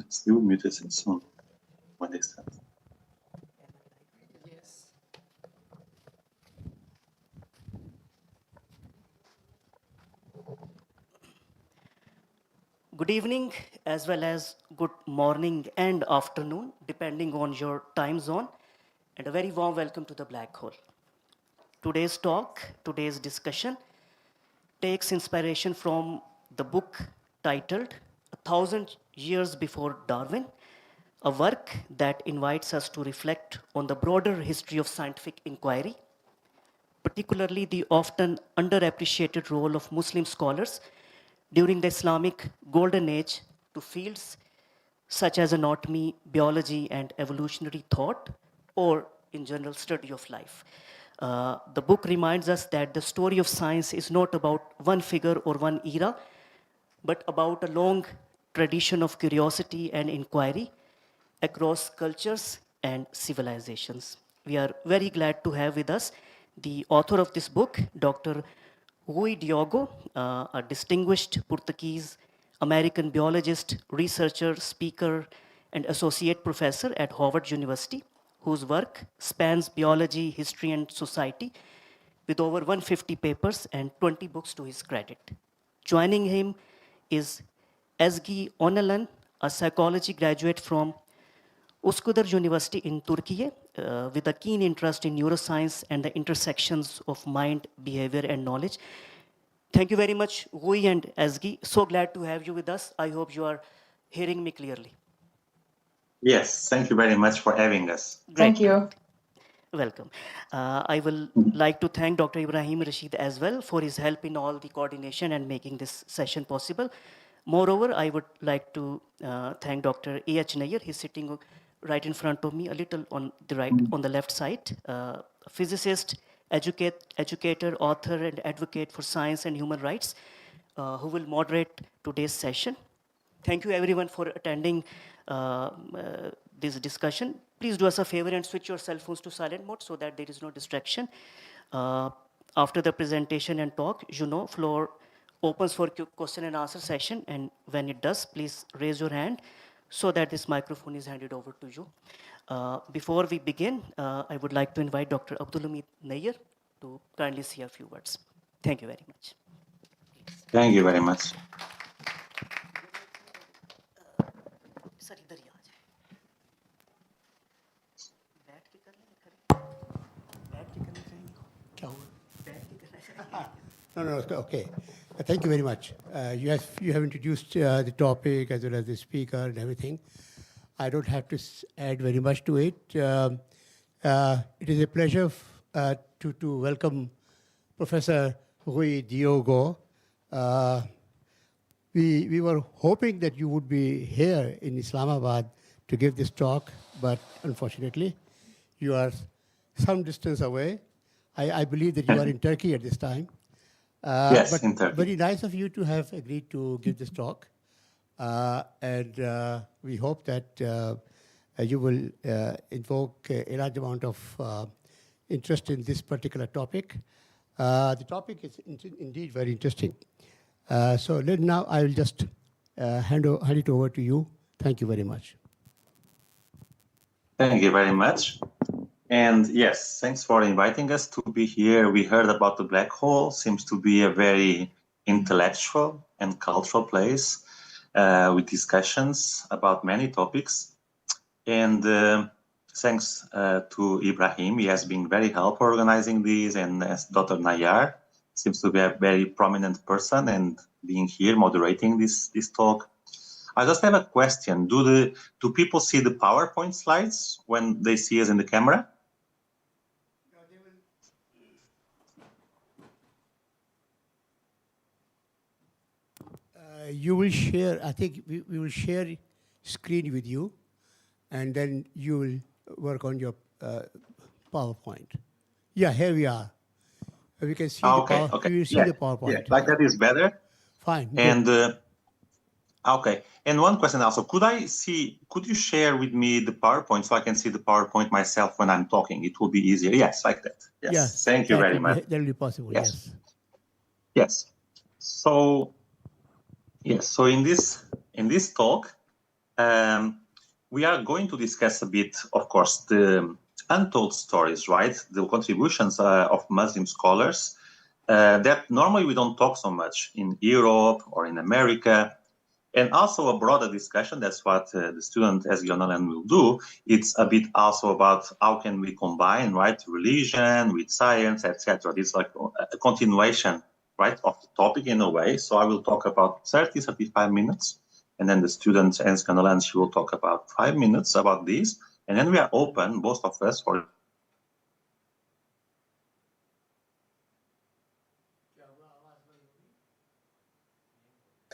Still muted and soon when they start. Yes. Good evening, as well as good morning and afternoon, depending on your time zone, and a very warm welcome to the Black Hole. Today's talk, today's discussion takes inspiration from the book titled A Thousand Years Before Darwin, a work that invites us to reflect on the broader history of scientific inquiry, particularly the often underappreciated role of Muslim scholars during the Islamic Golden Age to fields such as anatomy, biology, and evolutionary thought, or in general study of life. The book reminds us that the story of science is not about one figure or one era, but about a long tradition of curiosity and inquiry across cultures and civilizations. We are very glad to have with us the author of this book, Dr. Rui Diogo, a distinguished Portuguese American biologist, researcher, speaker, and associate professor at Harvard University, whose work spans biology, history, and society with over 150 papers and 20 books to his credit. Joining him is Ezgi Onalan, a psychology graduate from Üsküdar University in Turkey, with a keen interest in neuroscience and the intersections of mind, behavior, and knowledge. Thank you very much, Rui and Ezgi. So glad to have you with us. I hope you are hearing me clearly. Yes, thank you very much for having us. Great. Thank you. Welcome. I will like to thank Dr. Ibrahim Rashid as well for his help in all the coordination and making this session possible. Moreover, I would like to thank Dr. A.H. Nair. He's sitting right in front of me, a little on the right, on the left side. Physicist, educator, author, and advocate for science and human rights, who will moderate today's session. Thank you everyone for attending this discussion. Please do us a favor and switch your cell phones to silent mode so that there is no distraction. After the presentation and talk, floor opens for question and answer session, and when it does, please raise your hand so that this microphone is handed over to you. Before we begin, I would like to invite Dr. Abdulhamid Nair to kindly say a few words. Thank you very much. Thank you very much. Sir इधर ही आ जाए बैठ के कर लेंगे खड़े बैठ के करना चाहिए क्या हुआ? बैठ के करना चाहिए No, okay. Thank you very much. You have introduced the topic as well as the speaker and everything. I don't have to add very much to it. It is a pleasure to welcome Professor Rui Diogo. We were hoping that you would be here in Islamabad to give this talk, but unfortunately, you are some distance away. I believe that you are in Turkey at this time. Yes, but in Turkey. Very nice of you to have agreed to give this talk. And we hope that you will invoke a large amount of interest in this particular topic. The topic is indeed very interesting. So now I will just hand it over to you. Thank you very much. Thank you very much. And yes, thanks for inviting us to be here. We heard about the black hole. Seems to be a very intellectual and cultural place with discussions about many topics. And thanks to Ibrahim. He has been very helpful organizing these, and as Dr. Nayar seems to be a very prominent person and being here moderating this talk. I just have a question. Do people see the PowerPoint slides when they see us in the camera? You will share, I think we will share screen with you, and then you will work on your PowerPoint. Yeah, here we are. We can see okay. You see the PowerPoint. Yeah, like that is better. Fine. And okay. And one question also, could you share with me the PowerPoint so I can see the PowerPoint myself when I'm talking? It will be easier. Yes, like that. Yes. Thank you very much. That will be possible. Yes. Yes. So in this talk, we are going to discuss a bit, of course, the untold stories, right? The contributions of Muslim scholars that normally we don't talk so much in Europe or in America. And also a broader discussion, that's what the student as Jonalan will do. It's a bit also about how can we combine, right, religion with science, etc. It's like a continuation, right, of the topic in a way. So I will talk about 30, 35 minutes, and then the student as Jonalan, she will talk about 5 minutes about this. And then we are open, both of us, for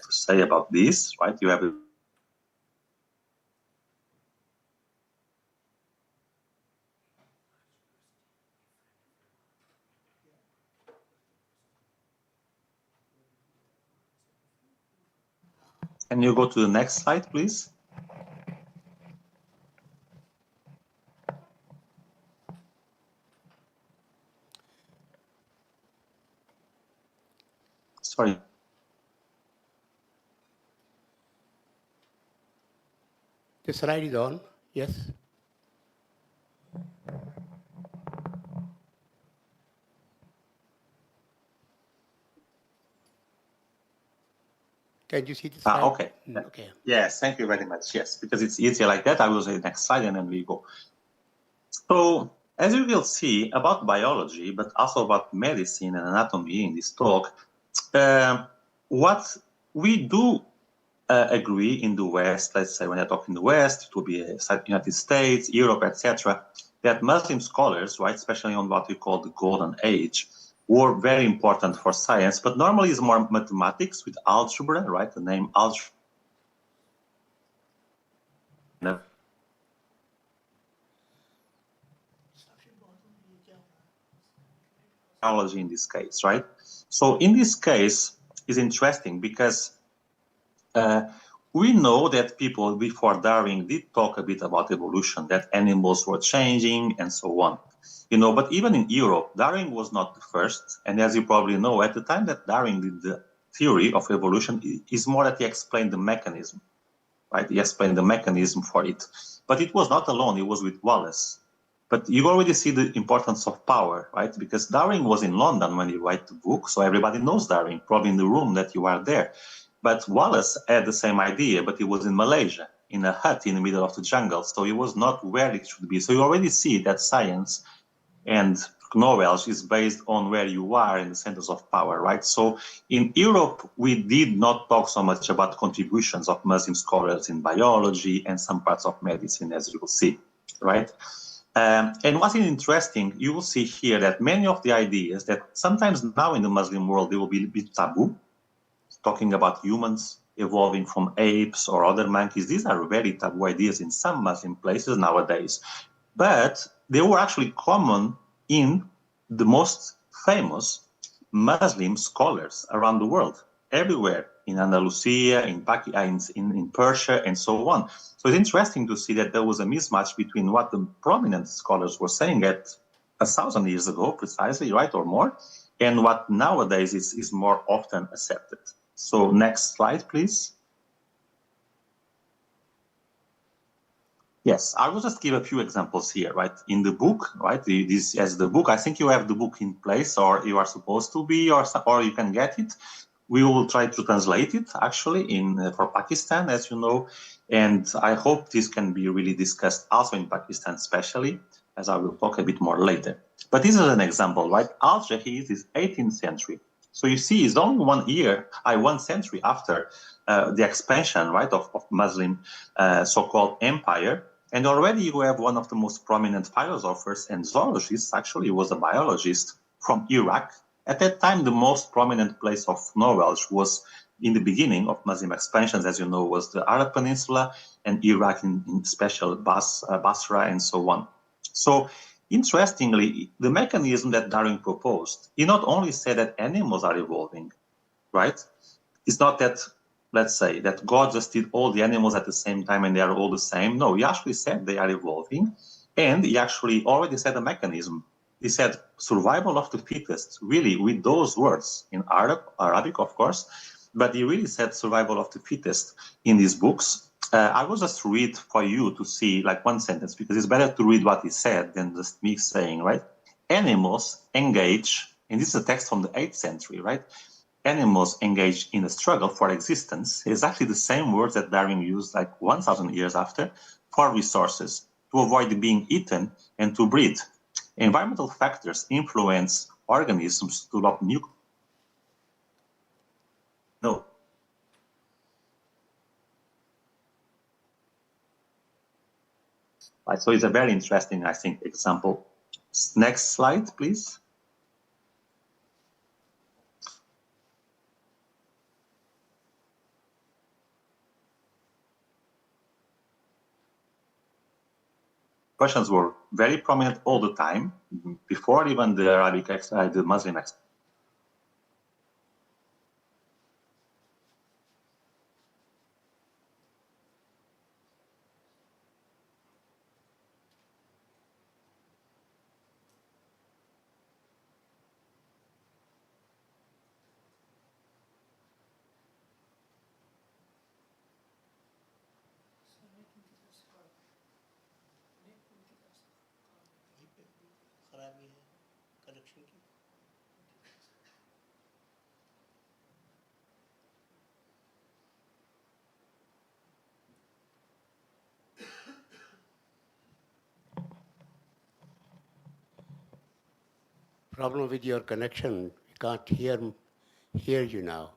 to say about this, right? You have Can you go to the next slide, please? Sorry. The slide is on, yes. Can you see the slide? Okay. Okay. Yes, thank you very much. Yes, because it's easier like that. I will say next slide and then we go. So, as you will see about biology, but also about medicine and anatomy in this talk, what we do agree in the West, let's say when I talk in the West, it will be United States, Europe, etc., that Muslim scholars, right, especially on what we call the Golden Age, were very important for science, but normally it's more mathematics with algebra, right? The name algebra. Biology in this case, right? So in this case, is interesting because we know that people before Darwin did talk a bit about evolution, that animals were changing and so on. You know, but even in Europe, Darwin was not the first. And as you probably know, at the time that Darwin did the theory of evolution, is more that he explained the mechanism, right? He explained the mechanism for it. But it was not alone, it was with Wallace. But you already see the importance of power, right? Because Darwin was in London when he wrote the book, so everybody knows Darwin, probably in the room that you are there. But Wallace had the same idea, but he was in Malaysia, in a hut in the middle of the jungle, so he was not where it should be. So you already see that science and knowledge is based on where you are in the centers of power, right? So in Europe, we did not talk so much about contributions of Muslim scholars in biology and some parts of medicine, as you will see, right? And what's interesting, you will see here that many of the ideas that sometimes now in the Muslim world, they will be a bit taboo, talking about humans evolving from apes or other monkeys. These are very taboo ideas in some Muslim places nowadays. But they were actually common in the most famous Muslim scholars around the world, everywhere, in Andalusia, in Pakistan, in Persia, and so on. So it's interesting to see that there was a mismatch between what the prominent scholars were saying at 1,000 years ago, precisely, right, or more, and what nowadays is more often accepted. So next slide, please. Yes, I will just give a few examples here, right? In the book, right? This as the book. I think you have the book in place, or you are supposed to be, or you can get it. We will try to translate it actually for Pakistan, as you know, and I hope this can be really discussed also in Pakistan, especially, as I will talk a bit more later. But this is an example, right? Al-Jahiz is 18th century. So you see, it's only 1 century after the expansion, right, of Muslim so-called empire. And already you have one of the most prominent philosophers and zoologists, actually, he was a biologist from Iraq. At that time, the most prominent place of knowledge was in the beginning of Muslim expansions, as you know, was the Arab Peninsula and Iraq in special Basra and so on. So interestingly, the mechanism that Darwin proposed, he not only said that animals are evolving, right? It's not that, let's say, that God just did all the animals at the same time and they are all the same. No, he actually said they are evolving, and he actually already said a mechanism. He said survival of the fittest, really with those words in Arabic, of course, but he really said survival of the fittest in these books. I will just read for you to see like one sentence, because it's better to read what he said than just me saying, right? Animals engage, and this is a text from the 8th century, right? Animals engage in a struggle for existence. It's actually the same words that Darwin used like 1,000 years after, for resources, to avoid being eaten and to breed. Environmental factors influence organisms to develop new. No. Right, so it's a very interesting, I think, example. Next slide, please. Questions were very prominent all the time, before even the the Muslim expert. Problem with your connection. We can't hear you now.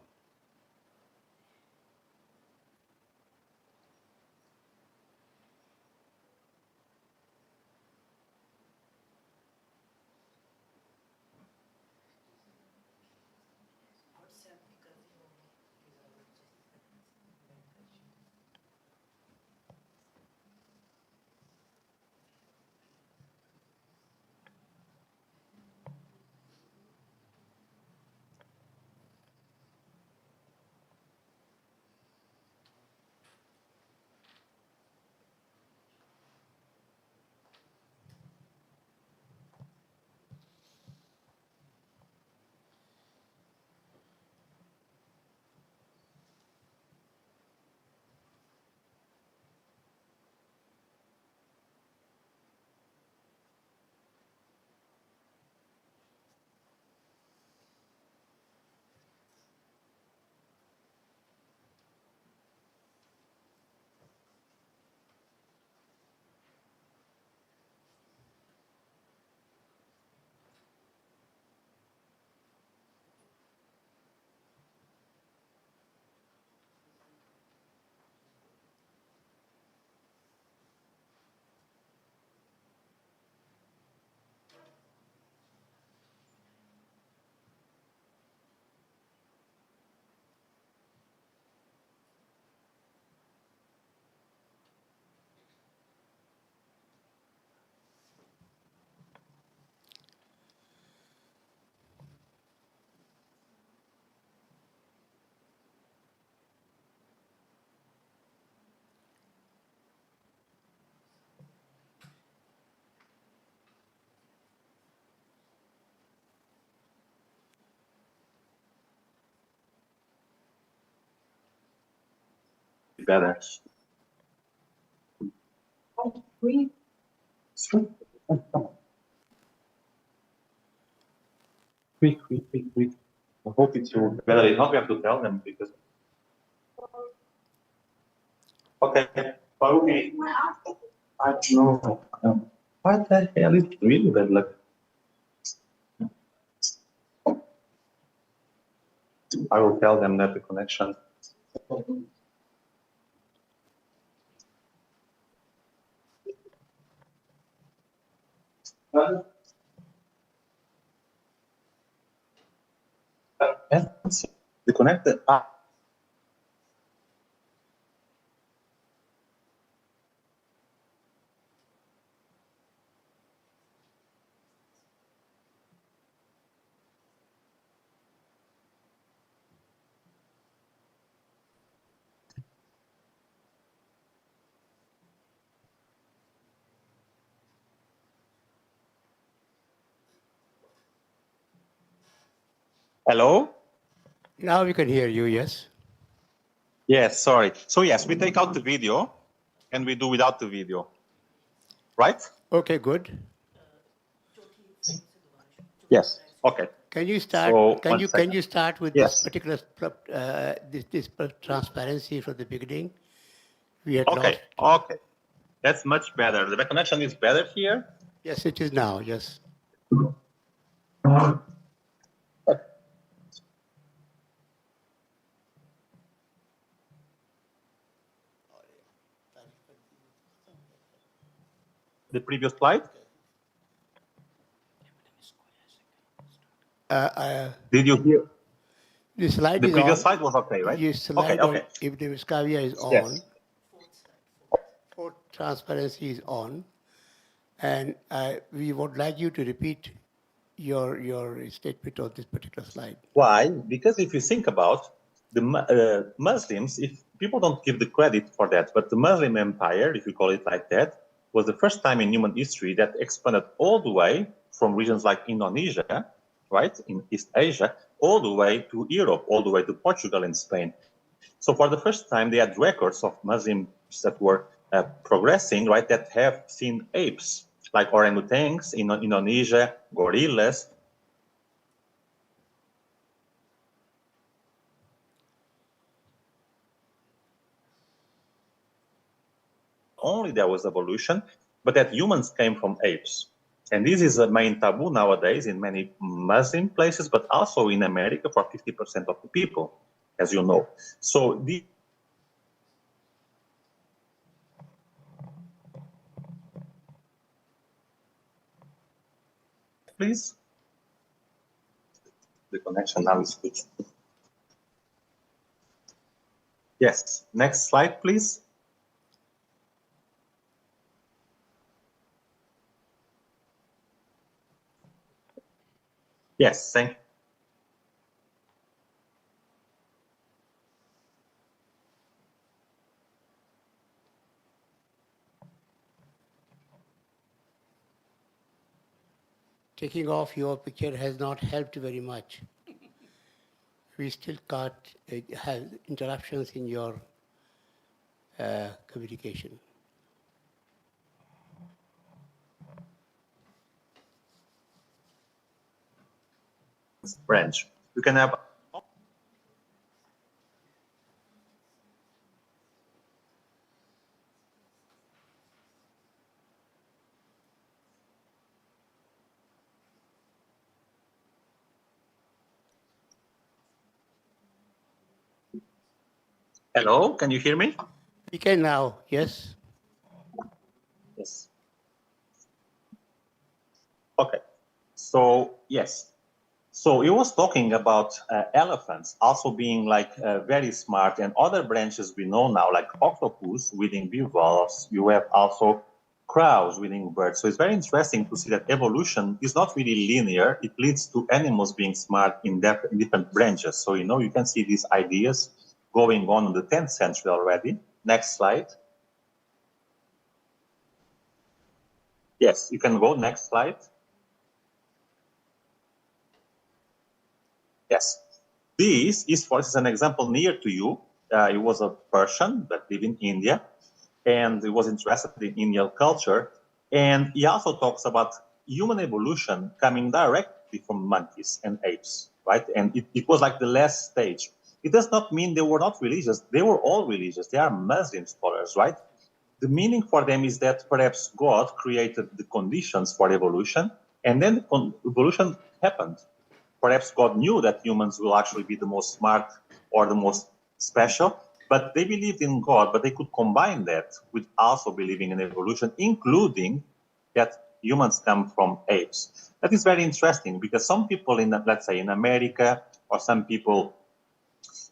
Better. Quick. I hope it's better. It's not we have to tell them because. Okay. Okay. I don't know. What the hell is really bad luck? I will tell them that the connection. The connected. Hello? Now we can hear you, yes? Yes, sorry. So yes, we take out the video and we do without the video, right? Okay, good. Yes. Okay. Can you start? So, Can one you second. start with Yes. this particular this transparency from the beginning? We had Okay. lost. Okay. That's much better. The connection is better here. Yes, it is now. Yes. The previous slide. Did you hear? The slide The is previous on. slide was okay, right? Your slide Okay. on if the Viscavia is on. Yes. For transparency is on, and we would like you to repeat your statement on this particular slide. Why? Because if you think about the Muslims, if people don't give the credit for that, but the Muslim Empire, if you call it like that, was the first time in human history that expanded all the way from regions like Indonesia, right, in East Asia, all the way to Europe, all the way to Portugal and Spain. So for the first time, they had records of Muslims that were progressing, right, that have seen apes, like orangutans in Indonesia, gorillas. Only there was evolution, but that humans came from apes. And this is a main taboo nowadays in many Muslim places, but also in America for 50% of the people, as you know. So please. The connection now is good. Yes, next slide, please. Yes, thank you. Taking off your picture has not helped very much. We still can't have interruptions in your communication. Branch. You can have. Hello, can you hear me? We can now, yes. Yes. Okay. So, yes. So he was talking about elephants also being like very smart, and other branches we know now, like octopus within bivalves. You have also crows within birds. So it's very interesting to see that evolution is not really linear. It leads to animals being smart in different branches. So, you know, you can see these ideas going on in the 10th century already. Next slide. Yes, you can go. Next slide. Yes. This is, for instance, an example near to you. He was a Persian that lived in India, and he was interested in Indian culture. And he also talks about human evolution coming directly from monkeys and apes, right? And it was like the last stage. It does not mean they were not religious. They were all religious. They are Muslim scholars, right? The meaning for them is that perhaps God created the conditions for evolution, and then evolution happened. Perhaps God knew that humans will actually be the most smart or the most special, but they believed in God, but they could combine that with also believing in evolution, including that humans come from apes. That is very interesting because some people in, let's say, in America, or some people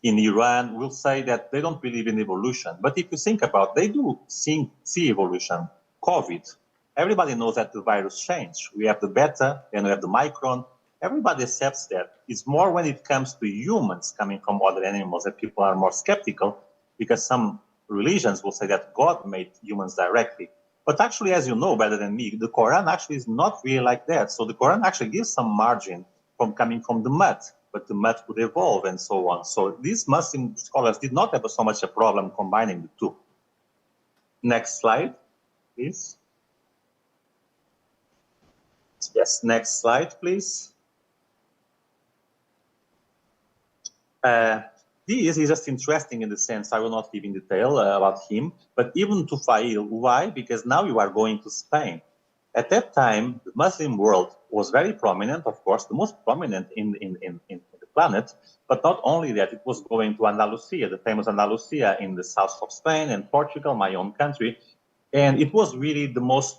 in Iran will say that they don't believe in evolution. But if you think about it, they do see evolution. COVID, everybody knows that the virus changed. We have the beta, then we have the micron. Everybody accepts that. It's more when it comes to humans coming from other animals that people are more skeptical, because some religions will say that God made humans directly. But actually, as you know better than me, the Quran actually is not really like that. So the Quran actually gives some margin from coming from the mud. but the mud would evolve and so on. So these Muslim scholars did not have so much a problem combining the two. Next slide, please. Yes, next slide, please. This is just interesting in the sense, I will not give in detail about him, but even Tufail, why? Because now you are going to Spain. At that time, the Muslim world was very prominent, of course, the most prominent in the planet, but not only that, it was going to Andalusia, the famous Andalusia in the south of Spain and Portugal, my own country. And it was really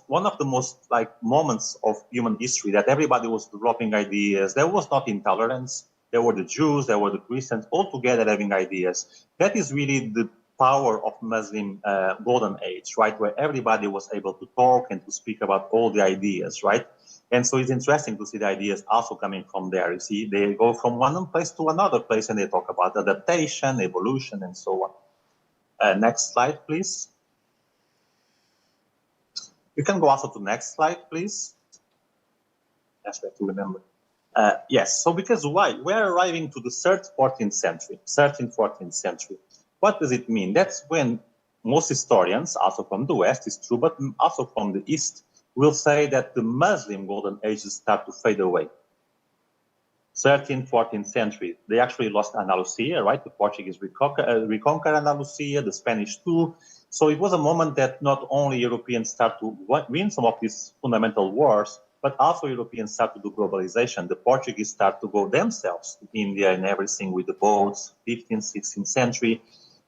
one of the most like moments of human history that everybody was developing ideas. There was not intolerance. There were the Jews, there were the Christians, all together having ideas. That is really the power of Muslim Golden Age, right? Where everybody was able to talk and to speak about all the ideas, right? And so it's interesting to see the ideas also coming from there. You see, they go from one place to another place and they talk about adaptation, evolution, and so on. Next slide, please. You can go also to next slide, please. That's right, to remember. Yes, so because why? We're arriving to the 13th century. What does it mean? That's when most historians, also from the West, is true, but also from the East, will say that the Muslim Golden Ages start to fade away. 13th, 14th century, they actually lost Andalusia, right? The Portuguese reconquer Andalusia, the Spanish too. So it was a moment that not only Europeans start to win some of these fundamental wars, but also Europeans start to do globalization. The Portuguese start to go themselves to India and everything with the boats, 15th, 16th century.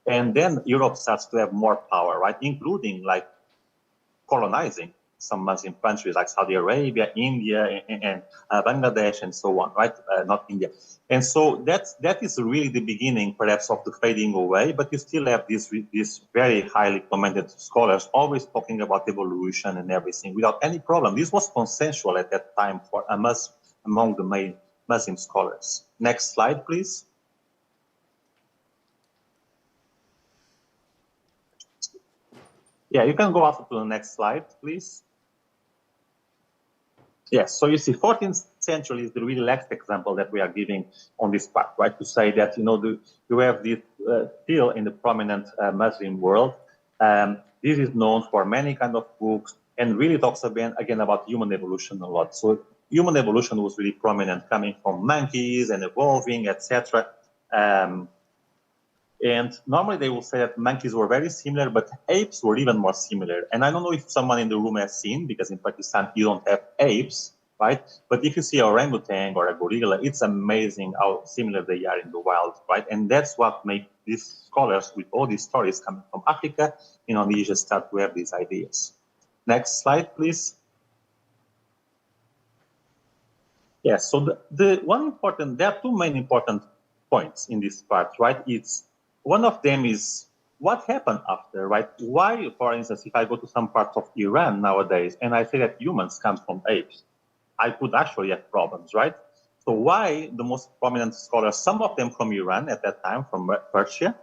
And then Europe starts to have more power, right? Including like colonizing some Muslim countries like Saudi Arabia, India, and Bangladesh, and so on, right? Not India. And so that is really the beginning, perhaps, of the fading away, but you still have these very highly commended scholars always talking about evolution and everything without any problem. This was consensual at that time for among the main Muslim scholars. Next slide, please. Yeah, you can go also to the next slide, please. Yes, so you see, 14th century is the really last example that we are giving on this part, right? To say that, you know, you have this still in the prominent Muslim world. This is known for many kind of books and really talks again about human evolution a lot. So human evolution was really prominent, coming from monkeys and evolving, etc. And normally they will say that monkeys were very similar, but apes were even more similar. And I don't know if someone in the room has seen, because in Pakistan you don't have apes, right? But if you see a orangutan or a gorilla, it's amazing how similar they are in the wild, right? And that's what makes these scholars with all these stories coming from Africa, in Indonesia, start to have these ideas. Next slide, please. Yes, so there are two main important points in this part, right? One of them is what happened after, right? Why, for instance, if I go to some parts of Iran nowadays and I say that humans come from apes, I could actually have problems, right? So why the most prominent scholars, some of them from Iran at that time, from Persia,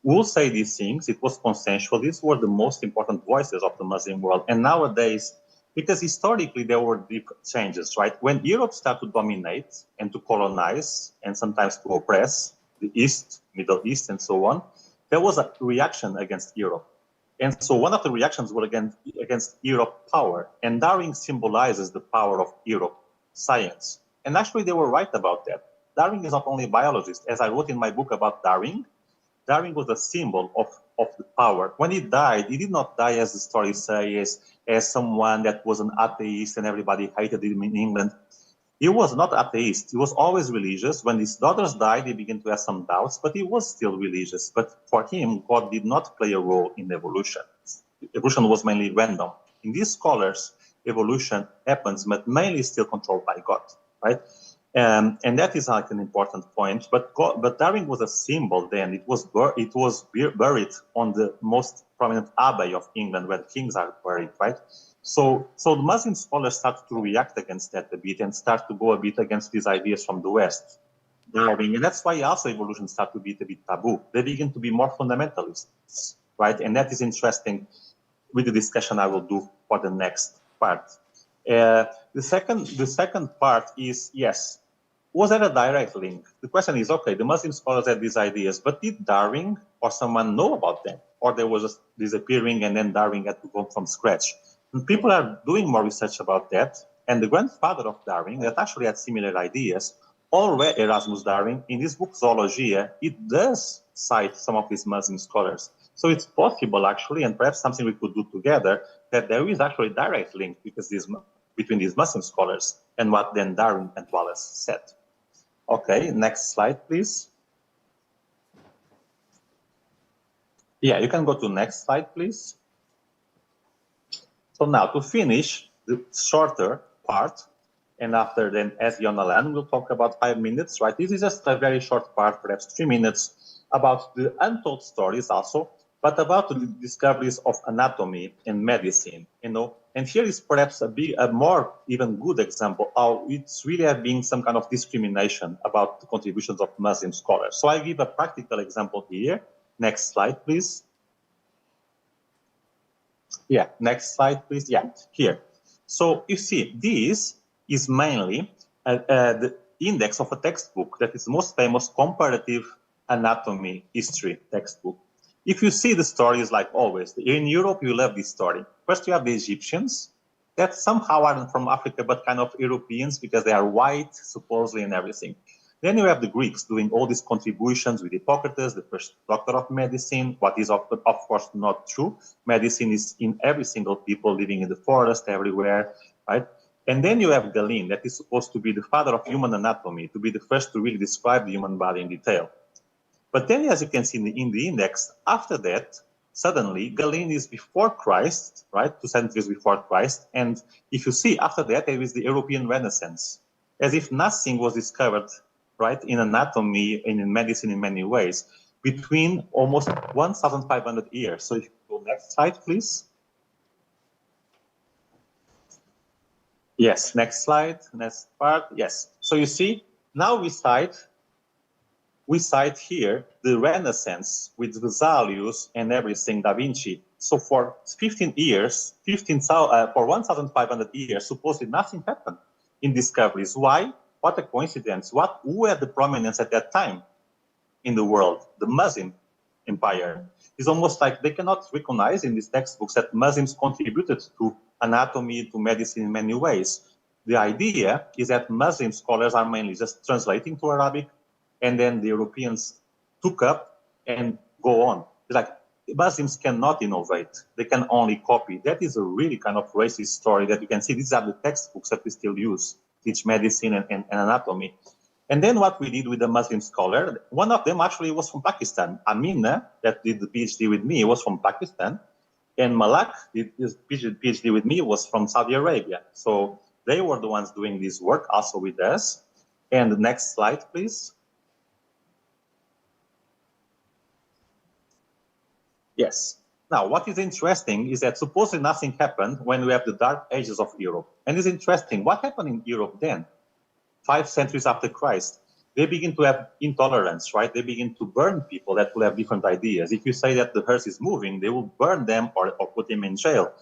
will say these things? It was consensual. These were the most important voices of the Muslim world. And nowadays, because historically there were deep changes, right? When Europe started to dominate and to colonize and sometimes to oppress the East, Middle East, and so on, there was a reaction against Europe. And so one of the reactions was against Europe power. And Darwin symbolizes the power of Europe science. And actually they were right about that. Darwin is not only a biologist. As I wrote in my book about Darwin, Darwin was a symbol of the power. When he died, he did not die, as the stories say, as someone that was an atheist and everybody hated him in England. He was not atheist. He was always religious. When his daughters died, he began to have some doubts, but he was still religious. But for him, God did not play a role in evolution. Evolution was mainly random. In these scholars, evolution happens, but mainly still controlled by God, right? And that is like an important point. But Darwin was a symbol then. It was buried on the most prominent abbey of England, where kings are buried, right? So the Muslim scholars start to react against that a bit and start to go a bit against these ideas from the West. And that's why also evolution starts to be a bit taboo. They begin to be more fundamentalists, right? And that is interesting with the discussion I will do for the next part. The second part is, yes, was there a direct link? The question is, okay, the Muslim scholars had these ideas, but did Darwin or someone know about them? Or they were just disappearing and then Darwin had to go from scratch? And people are doing more research about that. And the grandfather of Darwin, that actually had similar ideas, already Erasmus Darwin, in his book Zoologia, it does cite some of these Muslim scholars. So it's possible, actually, and perhaps something we could do together, that there is actually a direct link between these Muslim scholars and what then Darwin and Wallace said. Okay, next slide, please. Yeah, you can go to next slide, please. So now, to finish the shorter part, and after then, as Yonalan will talk about 5 minutes, right? This is just a very short part, perhaps 3 minutes, about the untold stories also, but about the discoveries of anatomy and medicine, you know. And here is perhaps a more even good example how it's really being some kind of discrimination about the contributions of Muslim scholars. So I give a practical example here. Next slide, please. Yeah, next slide, please. Yeah, here. So you see, this is mainly the index of a textbook that is the most famous comparative anatomy history textbook. If you see the stories, like always, in Europe, you love this story. First, you have the Egyptians that somehow aren't from Africa, but kind of Europeans because they are white, supposedly, and everything. Then you have the Greeks doing all these contributions with Hippocrates, the first doctor of medicine, what is of course not true. Medicine is in every single people living in the forest, everywhere, right? And then you have Galen, that is supposed to be the father of human anatomy, to be the first to really describe the human body in detail. But then, as you can see in the index, after that, suddenly, Galen is before Christ, right, 2 centuries before Christ. And if you see, after that, there is the European Renaissance, as if nothing was discovered, right, in anatomy and in medicine in many ways, between almost 1,500 years. So if you go next slide, please. Yes, next slide, next part, yes. So you see, now we cite here the Renaissance with Vesalius and everything, Da Vinci. So for 15 years, for 1,500 years, supposedly nothing happened in discoveries. Why? What a coincidence. Who had the prominence at that time in the world? The Muslim empire. It's almost like they cannot recognize in these textbooks that Muslims contributed to anatomy, to medicine in many ways. The idea is that Muslim scholars are mainly just translating to Arabic, and then the Europeans took up and go on. It's like Muslims cannot innovate. They can only copy. That is a really kind of racist story that you can see. These are the textbooks that we still use, teach medicine and anatomy. And then what we did with the Muslim scholar, one of them actually was from Pakistan. Amina, that did the PhD with me, was from Pakistan. And Malak did his PhD with me, was from Saudi Arabia. So they were the ones doing this work also with us. And the next slide, please. Yes. Now, what is interesting is that supposedly nothing happened when we have the Dark Ages of Europe. And it's interesting, what happened in Europe then? 5 centuries after Christ, they begin to have intolerance, right? They begin to burn people that will have different ideas. If you say that the earth is moving, they will burn them or put them in jail.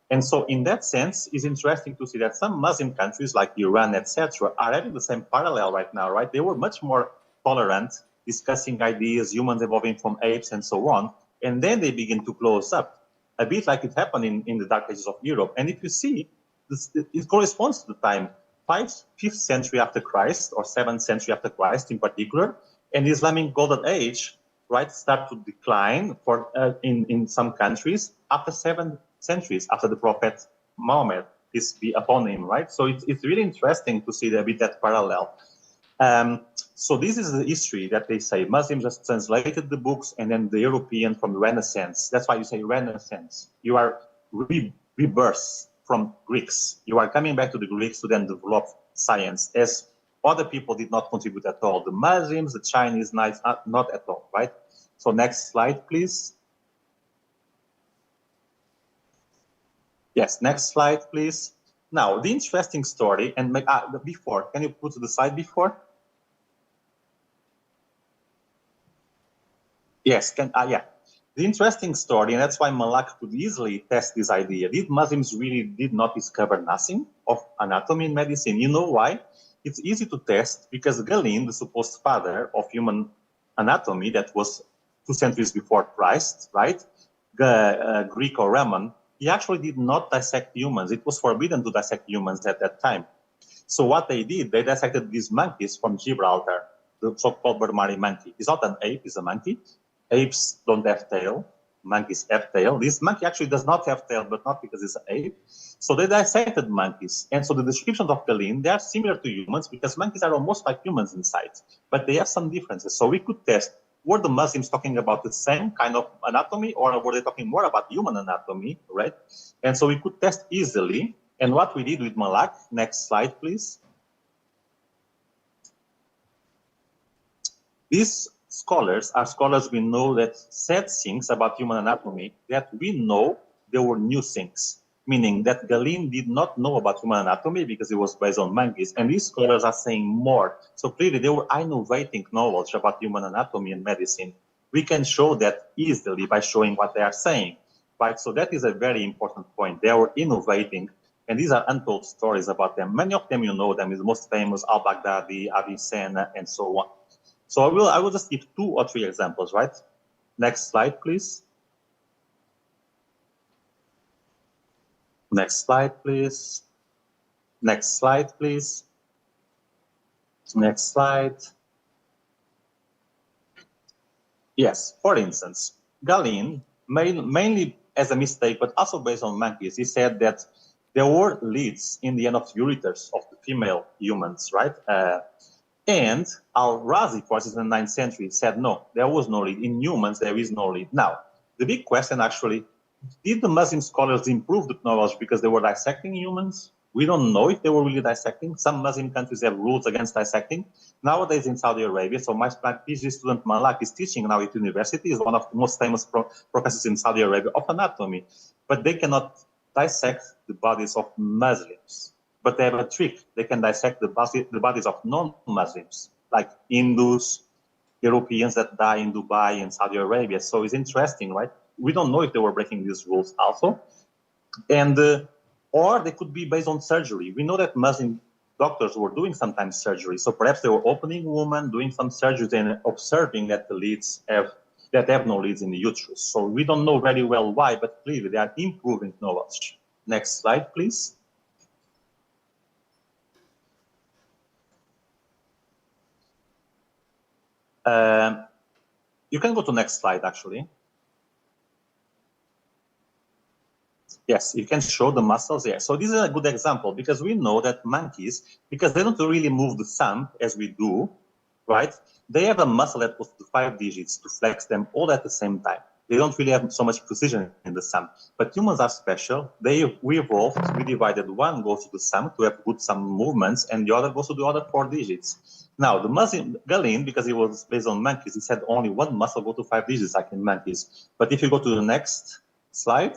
And so in that sense, it's interesting to see that some Muslim countries like Iran, etc., are having the same parallel right now, right? They were much more tolerant, discussing ideas, humans evolving from apes and so on. And then they begin to close up, a bit like it happened in the Dark Ages of Europe. And if you see, it corresponds to the time 5th century after Christ, or 7th century after Christ in particular, and the Islamic Golden Age, right, start to decline in some countries after 7 centuries after the Prophet Muhammad, peace be upon him, right? So it's really interesting to see a bit that parallel. So this is the history that they say. Muslims just translated the books, and then the European from the Renaissance. That's why you say Renaissance. You are rebirth from Greeks. You are coming back to the Greeks to then develop science, as other people did not contribute at all. The Muslims, the Chinese, not at all, right? So next slide, please. Yes, next slide, please. Now, the interesting story, and before, can you put to the slide before? Yes, yeah. The interesting story, and that's why Malak could easily test this idea. Did Muslims really did not discover nothing of anatomy and medicine? You know why? it's easy to test because Galen, the supposed father of human anatomy that was 2 centuries before Christ, right? Greek or Roman, he actually did not dissect humans. It was forbidden to dissect humans at that time. So what they did, they dissected these monkeys from Gibraltar, the so-called Burmari monkey. It's not an ape, it's a monkey. Apes don't have tail. Monkeys have tail. This monkey actually does not have tail, but not because it's an ape. So they dissected monkeys. And so the descriptions of Galen, they are similar to humans because monkeys are almost like humans in size, but they have some differences. So we could test, were the Muslims talking about the same kind of anatomy, or were they talking more about human anatomy, right? And so we could test easily. And what we did with Malak, next slide, please. These scholars are scholars we know that said things about human anatomy that we know they were new things, meaning that Galen did not know about human anatomy because it was based on monkeys. And these scholars are saying more. So clearly they were innovating knowledge about human anatomy and medicine. We can show that easily by showing what they are saying, right? So that is a very important point. They were innovating, and these are untold stories about them. Many of them you know them, is the most famous al-Baghdadi, Avicenna, and so on. So I will just give 2 or 3 examples, right? Next slide, please. Next slide, please. Next slide, please. Next slide. Yes, for instance, Galen, mainly as a mistake, but also based on monkeys, he said that there were leads in the end of the ureters of the female humans, right? And Al-Razi, of course, in the 9th century, said, no, there was no lead. In humans, there is no lead. Now, the big question actually, did the Muslim scholars improve the knowledge because they were dissecting humans? We don't know if they were really dissecting. Some Muslim countries have rules against dissecting. Nowadays in Saudi Arabia, so my PhD student Malak is teaching now at university, is one of the most famous professors in Saudi Arabia of anatomy. But they cannot dissect the bodies of Muslims. But they have a trick. They can dissect the bodies of non-Muslims, like Hindus, Europeans that die in Dubai and Saudi Arabia. So it's interesting, right? We don't know if they were breaking these rules also. And or they could be based on surgery. We know that Muslim doctors were doing sometimes surgery. So perhaps they were opening women, doing some surgeries and observing that the leads have no leads in the uterus. So we don't know very well why, but clearly they are improving knowledge. Next slide, please. You can go to next slide, actually. Yes, you can show the muscles here. So this is a good example because we know that monkeys, because they don't really move the thumb as we do, right? They have a muscle that goes to 5 digits to flex them all at the same time. They don't really have so much precision in the thumb. But humans are special. We evolved, we divided, one goes to the thumb to have good thumb movements, and the other goes to the other 4 digits. Now, the Muslim Galen, because he was based on monkeys, he said only one muscle go to 5 digits, like in monkeys. But if you go to the next slide,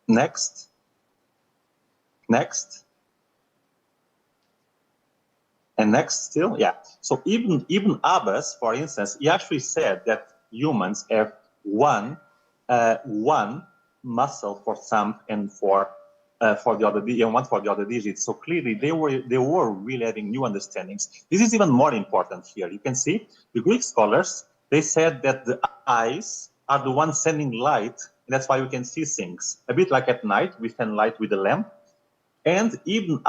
next, and next still, yeah. So even Abbas, for instance, he actually said that humans have one muscle for thumb and for the other, and one for the other digits. So clearly they were really having new understandings. This is even more important here. You can see the Greek scholars, they said that the eyes are the ones sending light, and that's why we can see things. A bit like at night, we send light with a lamp. And Ibn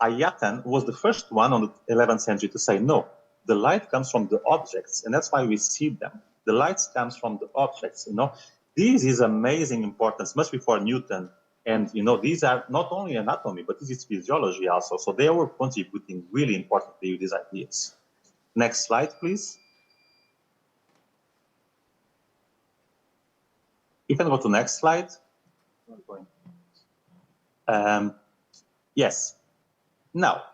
Ayatan was the first one on the 11th century to say, no, the light comes from the objects, and that's why we see them. The light comes from the objects, you know. This is amazing importance, much before Newton. And, you know, these are not only anatomy, but this is physiology also. So they were contributing really importantly with these ideas. Next slide, please. You can go to next slide. Yes. Now,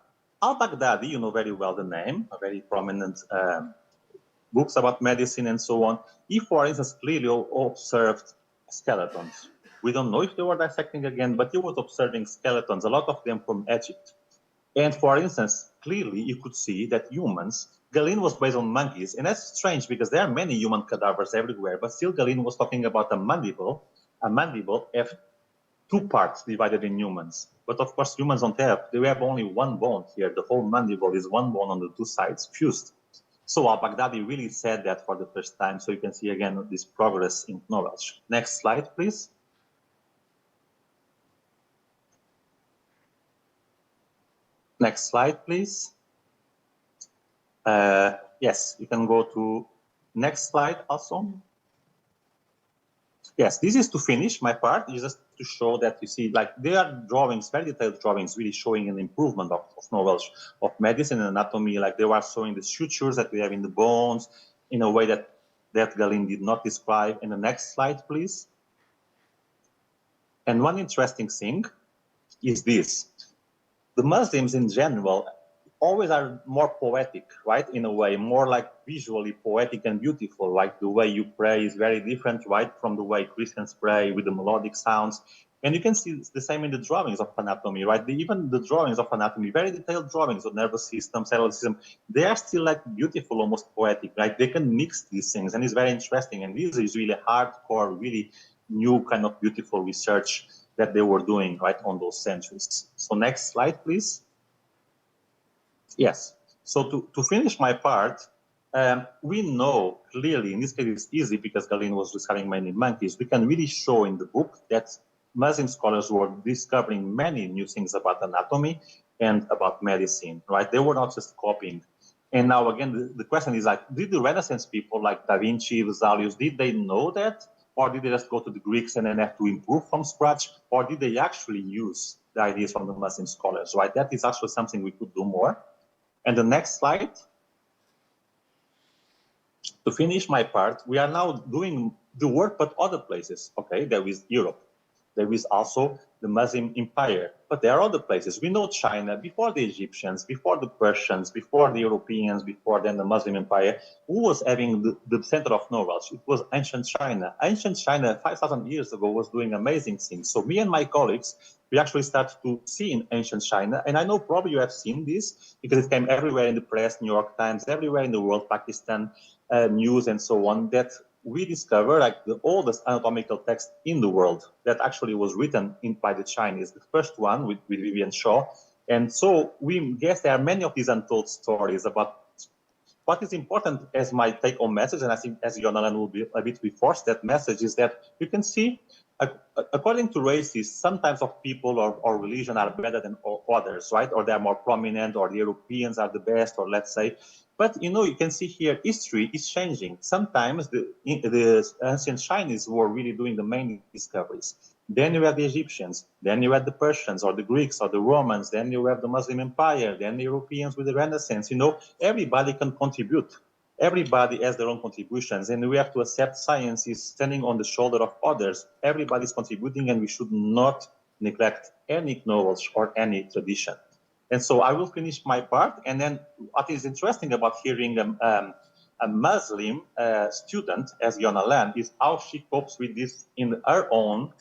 Al-Baghdadi, you know very well the name, a very prominent books about medicine and so on. He, for instance, clearly observed skeletons. We don't know if they were dissecting again, but he was observing skeletons, a lot of them from Egypt. And for instance, clearly you could see that humans, Galen was based on monkeys, and that's strange because there are many human cadavers everywhere, but still Galen was talking about a mandible have two parts divided in humans. But of course, humans don't have, they have only one bone here. The whole mandible is one bone on the two sides, fused. So al-Baghdadi really said that for the first time. So you can see again this progress in knowledge. Next slide, please. Next slide, please. Yes, you can go to next slide also. Yes, this is to finish my part. It's just to show that you see, like, there are drawings, very detailed drawings, really showing an improvement of knowledge of medicine and anatomy. Like they were showing the sutures that we have in the bones in a way that Galen did not describe. In the next slide, please. And one interesting thing is this. The Muslims in general always are more poetic, right? In a way, more like visually poetic and beautiful. Like the way you pray is very different, right? From the way Christians pray with the melodic sounds. And you can see the same in the drawings of anatomy, right? Even the drawings of anatomy, very detailed drawings of nervous system, cellular system, they are still like beautiful, almost poetic. Like they can mix these things, and it's very interesting. And this is really hardcore, really new kind of beautiful research that they were doing, right, on those centuries. So next slide, please. Yes. So to finish my part, we know clearly, in this case it's easy because Galen was discovering many monkeys, we can really show in the book that Muslim scholars were discovering many new things about anatomy and about medicine, right? They were not just copying. And now again, the question is like, did the Renaissance people like Da Vinci, Vesalius, did they know that? Or did they just go to the Greeks and then have to improve from scratch? Or did they actually use the ideas from the Muslim scholars, right? That is actually something we could do more. And the next slide. To finish my part, we are now doing the work, but other places. Okay, there is Europe. There is also the Muslim Empire, but there are other places. We know China before the Egyptians, before the Persians, before the Europeans, before then the Muslim Empire. Who was having the center of knowledge? It was ancient China. Ancient China 5,000 years ago was doing amazing things. So me and my colleagues, we actually started to see in ancient China, and I know probably you have seen this because it came everywhere in the press, New York Times, everywhere in the world, Pakistan news and so on, that we discovered like the oldest anatomical text in the world that actually was written by the Chinese, the first one with Vivian Shaw. And so we guess there are many of these untold stories about what is important as my take-home message, and I think as Jonalan will be a bit reinforced, that message is that you can see, according to races, sometimes of people or religion are better than others, right? Or they are more prominent, or the Europeans are the best, or let's say. But, you know, you can see here, history is changing. Sometimes the ancient Chinese were really doing the main discoveries. Then you have the Egyptians, then you have the Persians or the Greeks or the Romans, then you have the Muslim Empire, then the Europeans with the Renaissance. You know, everybody can contribute. Everybody has their own contributions, and we have to accept science is standing on the shoulder of others. Everybody's contributing, and we should not neglect any knowledge or any tradition. And so I will finish my part, and then what is interesting about hearing a Muslim student, as Yona Land, is how she copes with this in her own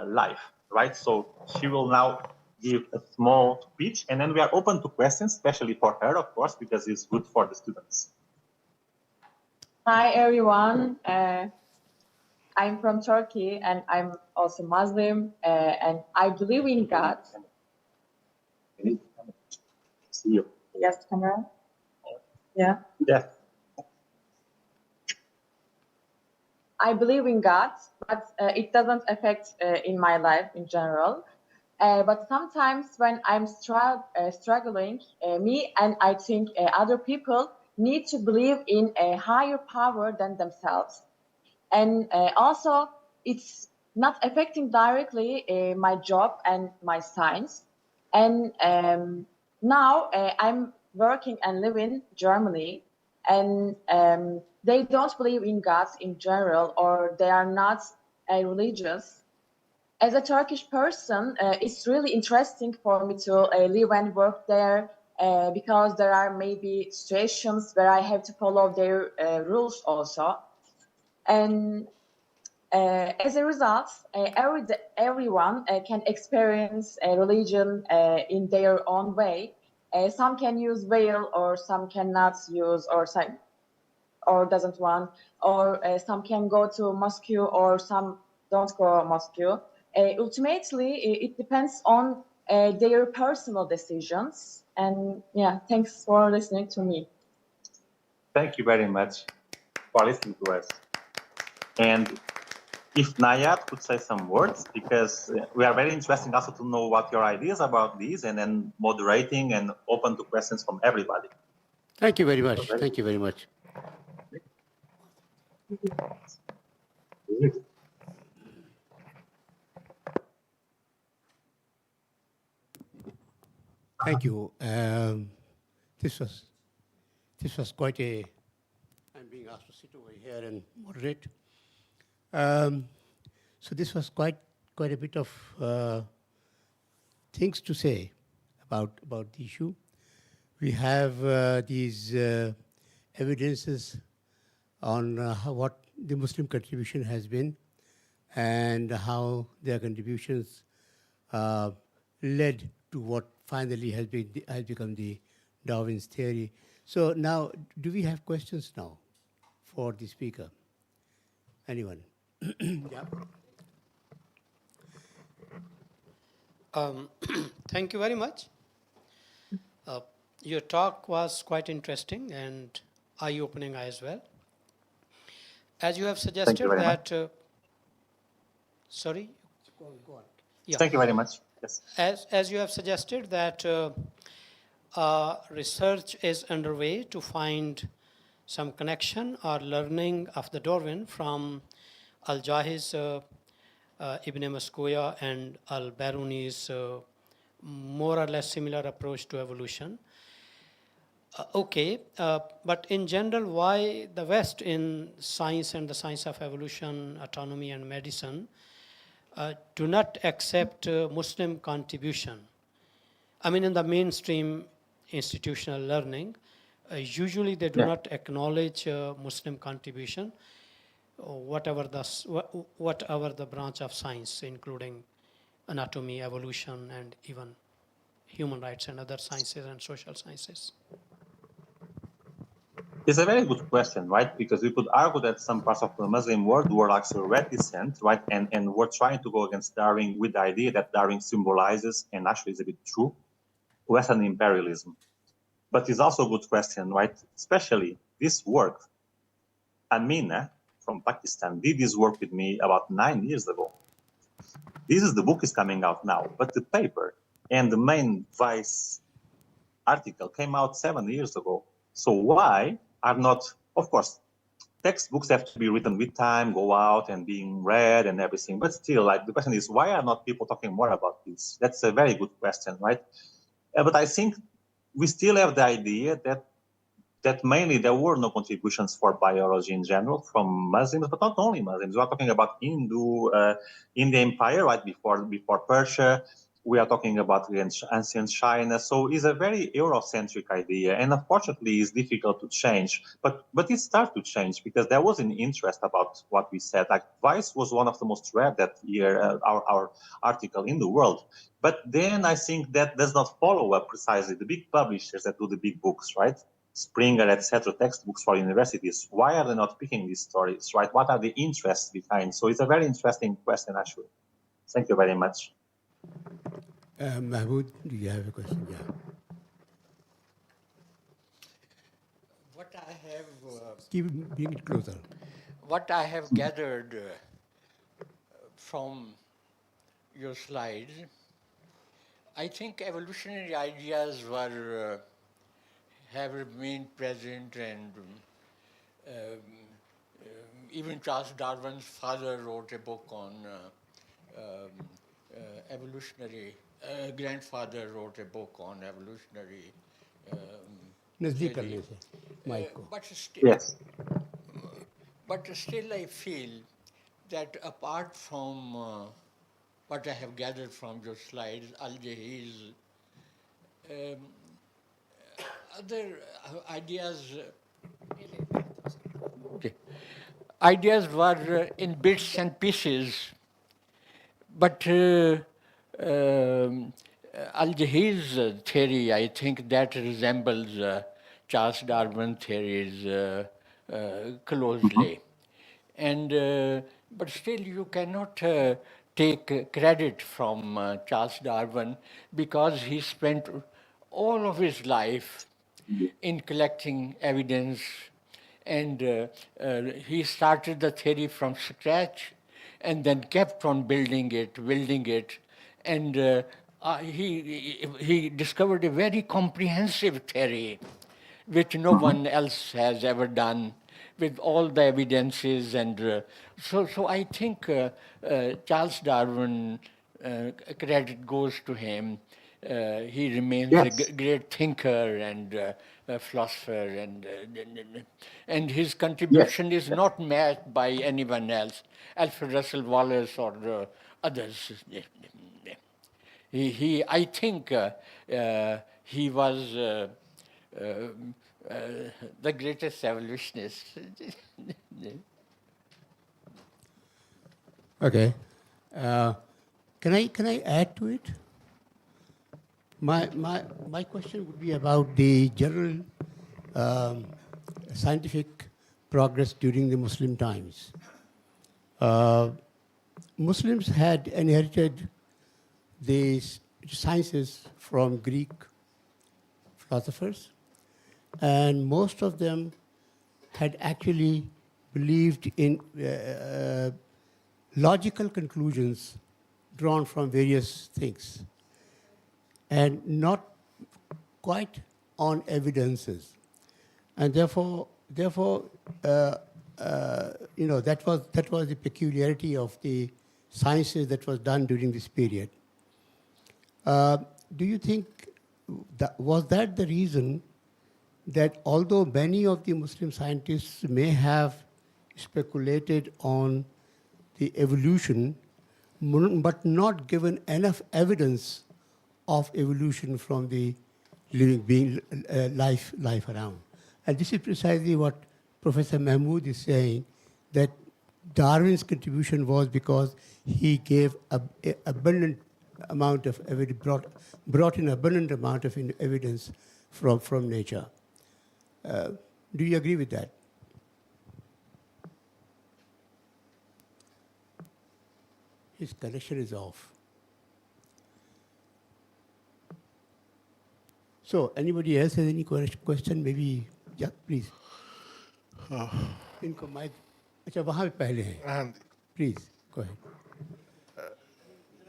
life, right? So she will now give a small speech, and then we are open to questions, especially for her, of course, because it's good for the students. Hi, everyone. I'm from Turkey, and I'm also Muslim, and I believe in God. See you. Yes, camera. Yeah. Yeah. I believe in God, but it doesn't affect in my life in general. But sometimes when I'm struggling, me and I think other people need to believe in a higher power than themselves. And also, it's not affecting directly my job and my science. And now I'm working and living in Germany, and they don't believe in God in general, or they are not religious. As a Turkish person, it's really interesting for me to live and work there because there are maybe situations where I have to follow their rules also. And as a result, everyone can experience a religion in their own way. Some can use veil, or some cannot use, or doesn't want, or some can go to mosque, or some don't go mosque. ultimately, it depends on their personal decisions. And yeah, thanks for listening to me. Thank you very much for listening to us. And if Nayat could say some words, because we are very interested also to know what your ideas about this, and then moderating and open to questions from everybody. Thank you very much. Thank you very much. Thank you. This was quite a. I'm being asked to sit over here and moderate. So this was quite a bit of things to say about the issue. We have these evidences on what the Muslim contribution has been and how their contributions led to what finally has become the Darwin's theory. So now, do we have questions now for the speaker? Anyone? Yeah. Thank you very much. Your talk was quite interesting and eye-opening as well. As you have suggested that... sorry? Go on. Yeah. Thank you very much. Yes. As you have suggested that research is underway to find some connection or learning of the Darwin from Al-Jahiz, Ibn Mascoya and Al-Biruni's more or less similar approach to evolution. But in general, why the West in science and the science of evolution, autonomy and medicine do not accept Muslim contribution? I mean, in the mainstream institutional learning, usually they do not acknowledge Muslim contribution, whatever the branch of science, including anatomy, evolution, and even human rights and other sciences and social sciences. It's a very good question, right? Because we could argue that some parts of the Muslim world were actually reticent, right? And were trying to go against Darwin with the idea that Darwin symbolizes, and actually is a bit true, Western imperialism. But it's also a good question, right? Especially this work. Amina from Pakistan did this work with me about 9 years ago. The book is coming out now, but the paper and the main Vice article came out 7 years ago. So why are not, of course, textbooks have to be written with time, go out and being read and everything. But still, like, the question is, why are not people talking more about this? That's a very good question, right? But I think we still have the idea that mainly there were no contributions for biology in general from Muslims, but not only Muslims. We are talking about Hindu, in the empire, right, before Persia. We are talking about ancient China. So it's a very Eurocentric idea. And unfortunately, it's difficult to change. But it started to change because there was an interest about what we said. Like, Vice was one of the most read that year, our article in the world. But then I think that does not follow up precisely the big publishers that do the big books, right? Springer, etc., textbooks for universities. Why are they not picking these stories, right? What are the interests behind? So it's a very interesting question, actually. Thank you very much. Mahmoud, do you have a question? Yeah. What I have... bring it closer. What I have gathered from your slides, I think evolutionary ideas have remained present, and even Charles Darwin's father wrote a book on evolutionary. Grandfather wrote a book on evolutionary. But still, I feel that apart from what I have gathered from your slides, Al-Jahiz, other ideas were in bits and pieces, but Al-Jahiz's theory, I think that resembles Charles Darwin's theories closely. And but still, you cannot take credit from Charles Darwin because he spent all of his life in collecting evidence, and he started the theory from scratch and then kept on building it, and he discovered a very comprehensive theory which no one else has ever done, with all the evidences. And so I think Charles Darwin, credit goes to him. He remains a great thinker and a philosopher, and his contribution is not matched by anyone else, Alfred Russel Wallace or others. I think he was the greatest evolutionist. Okay. Can I add to it? My question would be about the general scientific progress during the Muslim times. Muslims had inherited these sciences from Greek philosophers, and most of them had actually believed in logical conclusions drawn from various things, and not quite on evidences. And therefore, that was the peculiarity of the sciences that was done during this period. Do you think was that the reason that although many of the Muslim scientists may have speculated on the evolution, but not given enough evidence of evolution from the living being, life around? And this is precisely what Professor Mahmood is saying, that Darwin's contribution was because he gave abundant amount of evidence, brought in abundant amount of evidence from nature. Do you agree with that? His connection is off. So, anybody else has any question? Maybe, yeah, please. इनको mic अच्छा वहाँ पे पहले हैं please go ahead.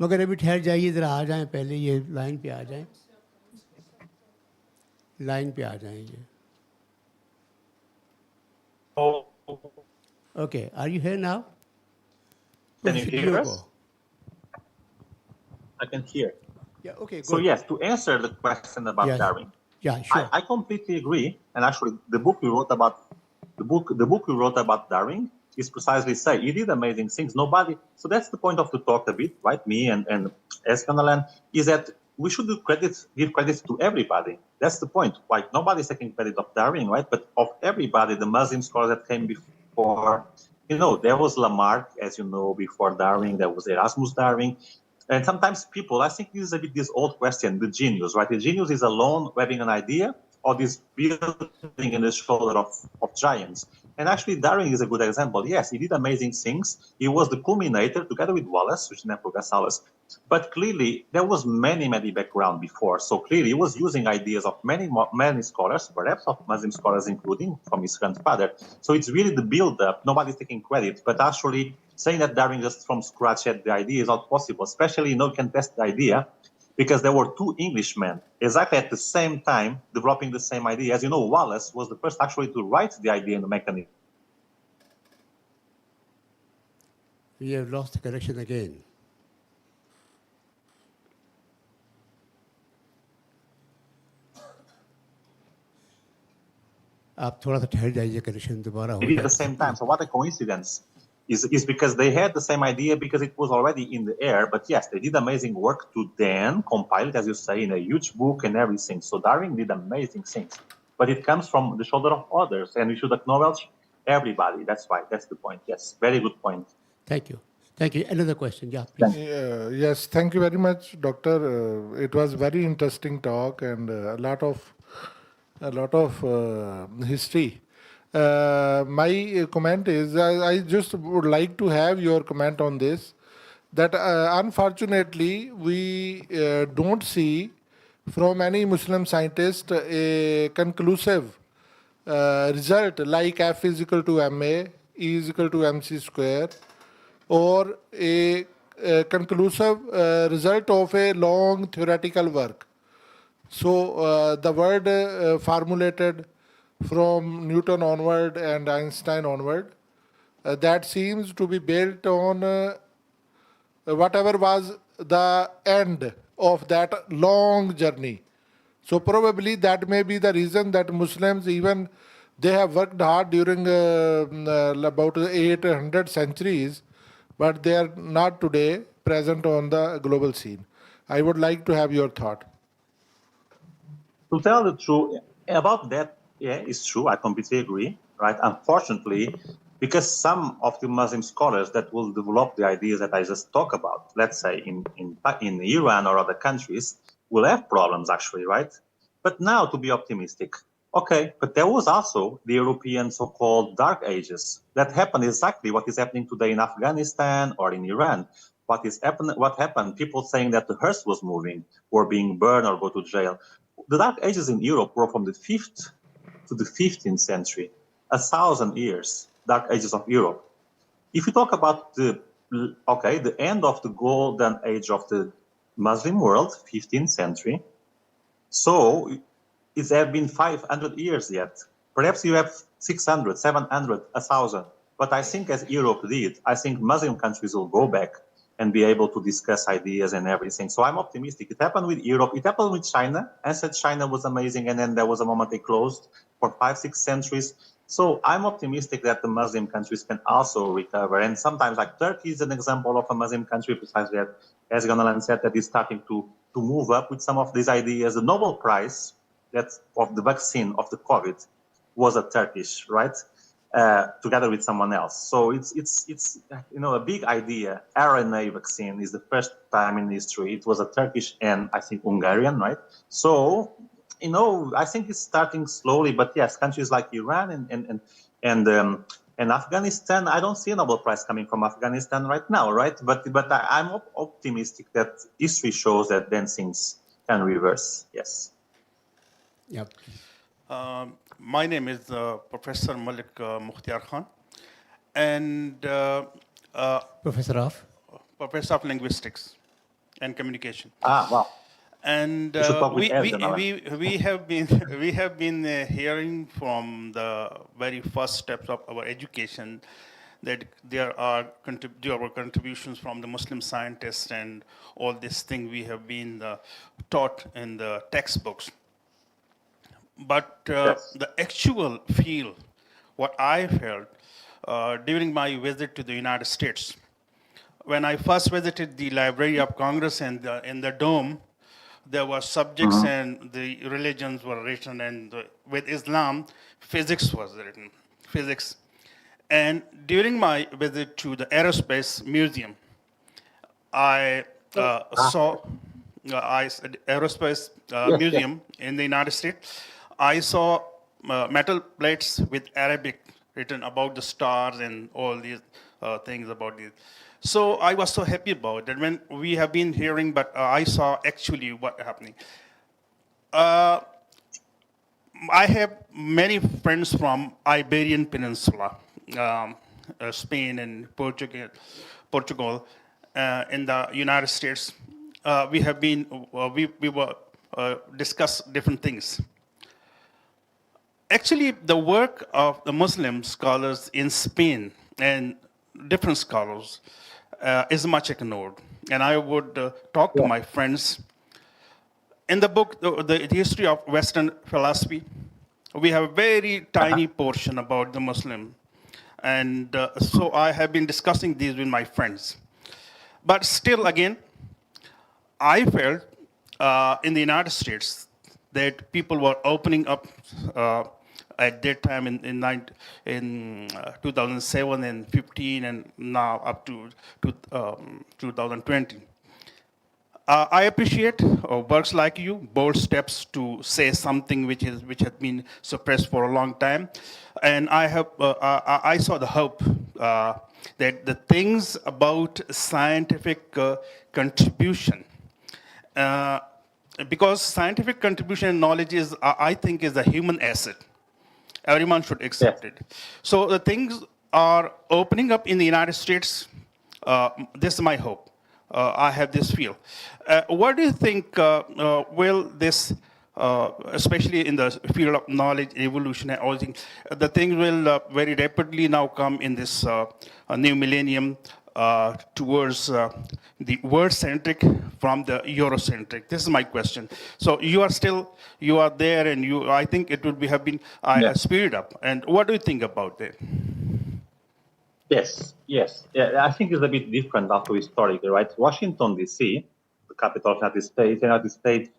मगर अभी ठहर जाइए ज़रा आ जाएं पहले ये लाइन पे आ जाएं ये Okay, are you here now? Can you hear us? I can hear. Yeah, okay, good. So yes, to answer the question about Darwin, yeah, sure. I completely agree. And actually, the book we wrote about Darwin is precisely say he did amazing things. Nobody. So that's the point of the talk a bit, right? Me and Eskandalan is that we should give credit to everybody. That's the point. Like nobody's taking credit of Darwin, right? But of everybody, the Muslim scholars that came before. There was Lamarck, as you know, before Darwin. There was Erasmus Darwin. And sometimes people, I think this is a bit this old question, the genius, right? The genius is alone having an idea, or this building in the shoulder of giants. And actually, Darwin is a good example. Yes, he did amazing things. He was the culminator together with Wallace, which never got Wallace. But clearly, there was many background before. So clearly, he was using ideas of many scholars, perhaps of Muslim scholars, including from his grandfather. So it's really the build-up. Nobody's taking credit. But actually, saying that Darwin just from scratch had the idea is not possible. Especially, you can test the idea because there were two Englishmen exactly at the same time developing the same idea. As you know, Wallace was the first actually to write the idea in the mechanism. We have lost the connection again. आप थोड़ा सा ठहर जाइए connection दोबारा हो जाए. At the same time, so what a coincidence is because they had the same idea because it was already in the air. But yes, they did amazing work to then compile it, as you say, in a huge book and everything. So Darwin did amazing things, but it comes from the shoulder of others, and we should acknowledge everybody. That's why. That's the point. Yes, very good point. Thank you. Thank you. Another question, yeah, please. Yes, thank you very much, Doctor. It was very interesting talk and a lot of history. My comment is, I just would like to have your comment on this. that unfortunately we don't see from any Muslim scientist a conclusive result like F is equal to MA, E is equal to MC square, or a conclusive result of a long theoretical work. So the word formulated from Newton onward and Einstein onward, that seems to be built on whatever was the end of that long journey. So probably that may be the reason that Muslims, even they have worked hard during about 800 centuries, but they are not today present on the global scene. I would like to have your thought. To tell the truth about that, yeah, it's true. I completely agree, right? Unfortunately, because some of the Muslim scholars that will develop the ideas that I just talked about, let's say in Iran or other countries, will have problems actually, right? But now to be optimistic, okay, but there was also the European so-called Dark Ages that happened exactly what is happening today in Afghanistan or in Iran. What happened? People saying that the hearse was moving or being burned or go to jail. The Dark Ages in Europe were from the 5th to the 15th century, 1,000 years, Dark Ages of Europe. If you talk about the end of the Golden Age of the Muslim world, 15th century, so it's have been 500 years yet. Perhaps you have 600, 700, 1,000. But I think as Europe did, I think Muslim countries will go back and be able to discuss ideas and everything. So I'm optimistic. It happened with Europe. It happened with China. I said China was amazing, and then there was a moment they closed for 5-6 centuries. So I'm optimistic that the Muslim countries can also recover. And sometimes, like Turkey is an example of a Muslim country, precisely as Ganalan said, that is starting to move up with some of these ideas. The Nobel Prize of the vaccine of the COVID was a Turkish, right? Together with someone else. So it's a big idea. RNA vaccine is the first time in history. It was a Turkish and I think Hungarian, right? So I think it's starting slowly, but yes, countries like Iran and Afghanistan, I don't see a Nobel Prize coming from Afghanistan right now, right? But I'm optimistic that history shows that then things can reverse. Yes. Yep. My name is Professor Malik Mukhtiar Khan, and Professor of? Professor of Linguistics and Communication. Wow. And You should talk with we have been hearing from the very first steps of our education that there are contributions from the Muslim scientists and all this thing we have been taught in the textbooks. But Yes. the actual feel, what I felt during my visit to the United States, when I first visited the Library of Congress and in the dome, there were subjects and the religions were written, and with Islam, physics was written, physics. And during my visit to the Aerospace Museum, I saw Aerospace Museum in the United States. I saw metal plates with Arabic written about the stars and all these things about these. So I was so happy about that when we have been hearing, but I saw actually what happening. I have many friends from Iberian Peninsula, Spain and Portugal, in the United States. We have been, we were discuss different things. Actually, the work of the Muslim scholars in Spain and different scholars is much ignored. And I would talk to my friends. In the book, the History of Western Philosophy, we have a very tiny portion about the Muslim. And so I have been discussing these with my friends. But still, again, I felt in the United States that people were opening up at that time in 2007 and 15 and now up to 2020. I appreciate works like you, bold steps to say something which has been suppressed for a long time, and I saw the hope that the things about scientific contribution, because scientific contribution and knowledge is, I think, is a human asset. Everyone should accept it. So the things are opening up in the United States. This is my hope. I have this feel. What do you think will this, especially in the field of knowledge, evolution, and all things, the things will very rapidly now come in this new millennium towards the world-centric from the Eurocentric? This is my question. So you are there, and I think it would have been speeded up. And what do you think about that? Yes. Yeah, I think it's a bit different after historically, right? Washington, D.C., the capital of the United States,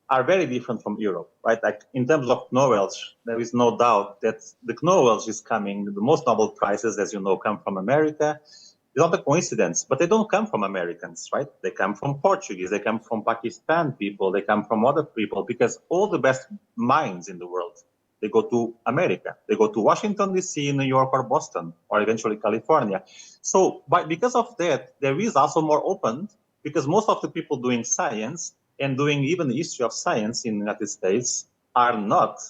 are very different from Europe, right? Like in terms of knowledge, there is no doubt that the knowledge is coming. The most Nobel Prizes, as you know, come from America. It's not a coincidence, but they don't come from Americans, right? They come from Portuguese, they come from Pakistan people, they come from other people, because all the best minds in the world, they go to America. They go to Washington, D.C., New York, or Boston, or eventually California. So because of that, there is also more open, because most of the people doing science and doing even the history of science in the United States are not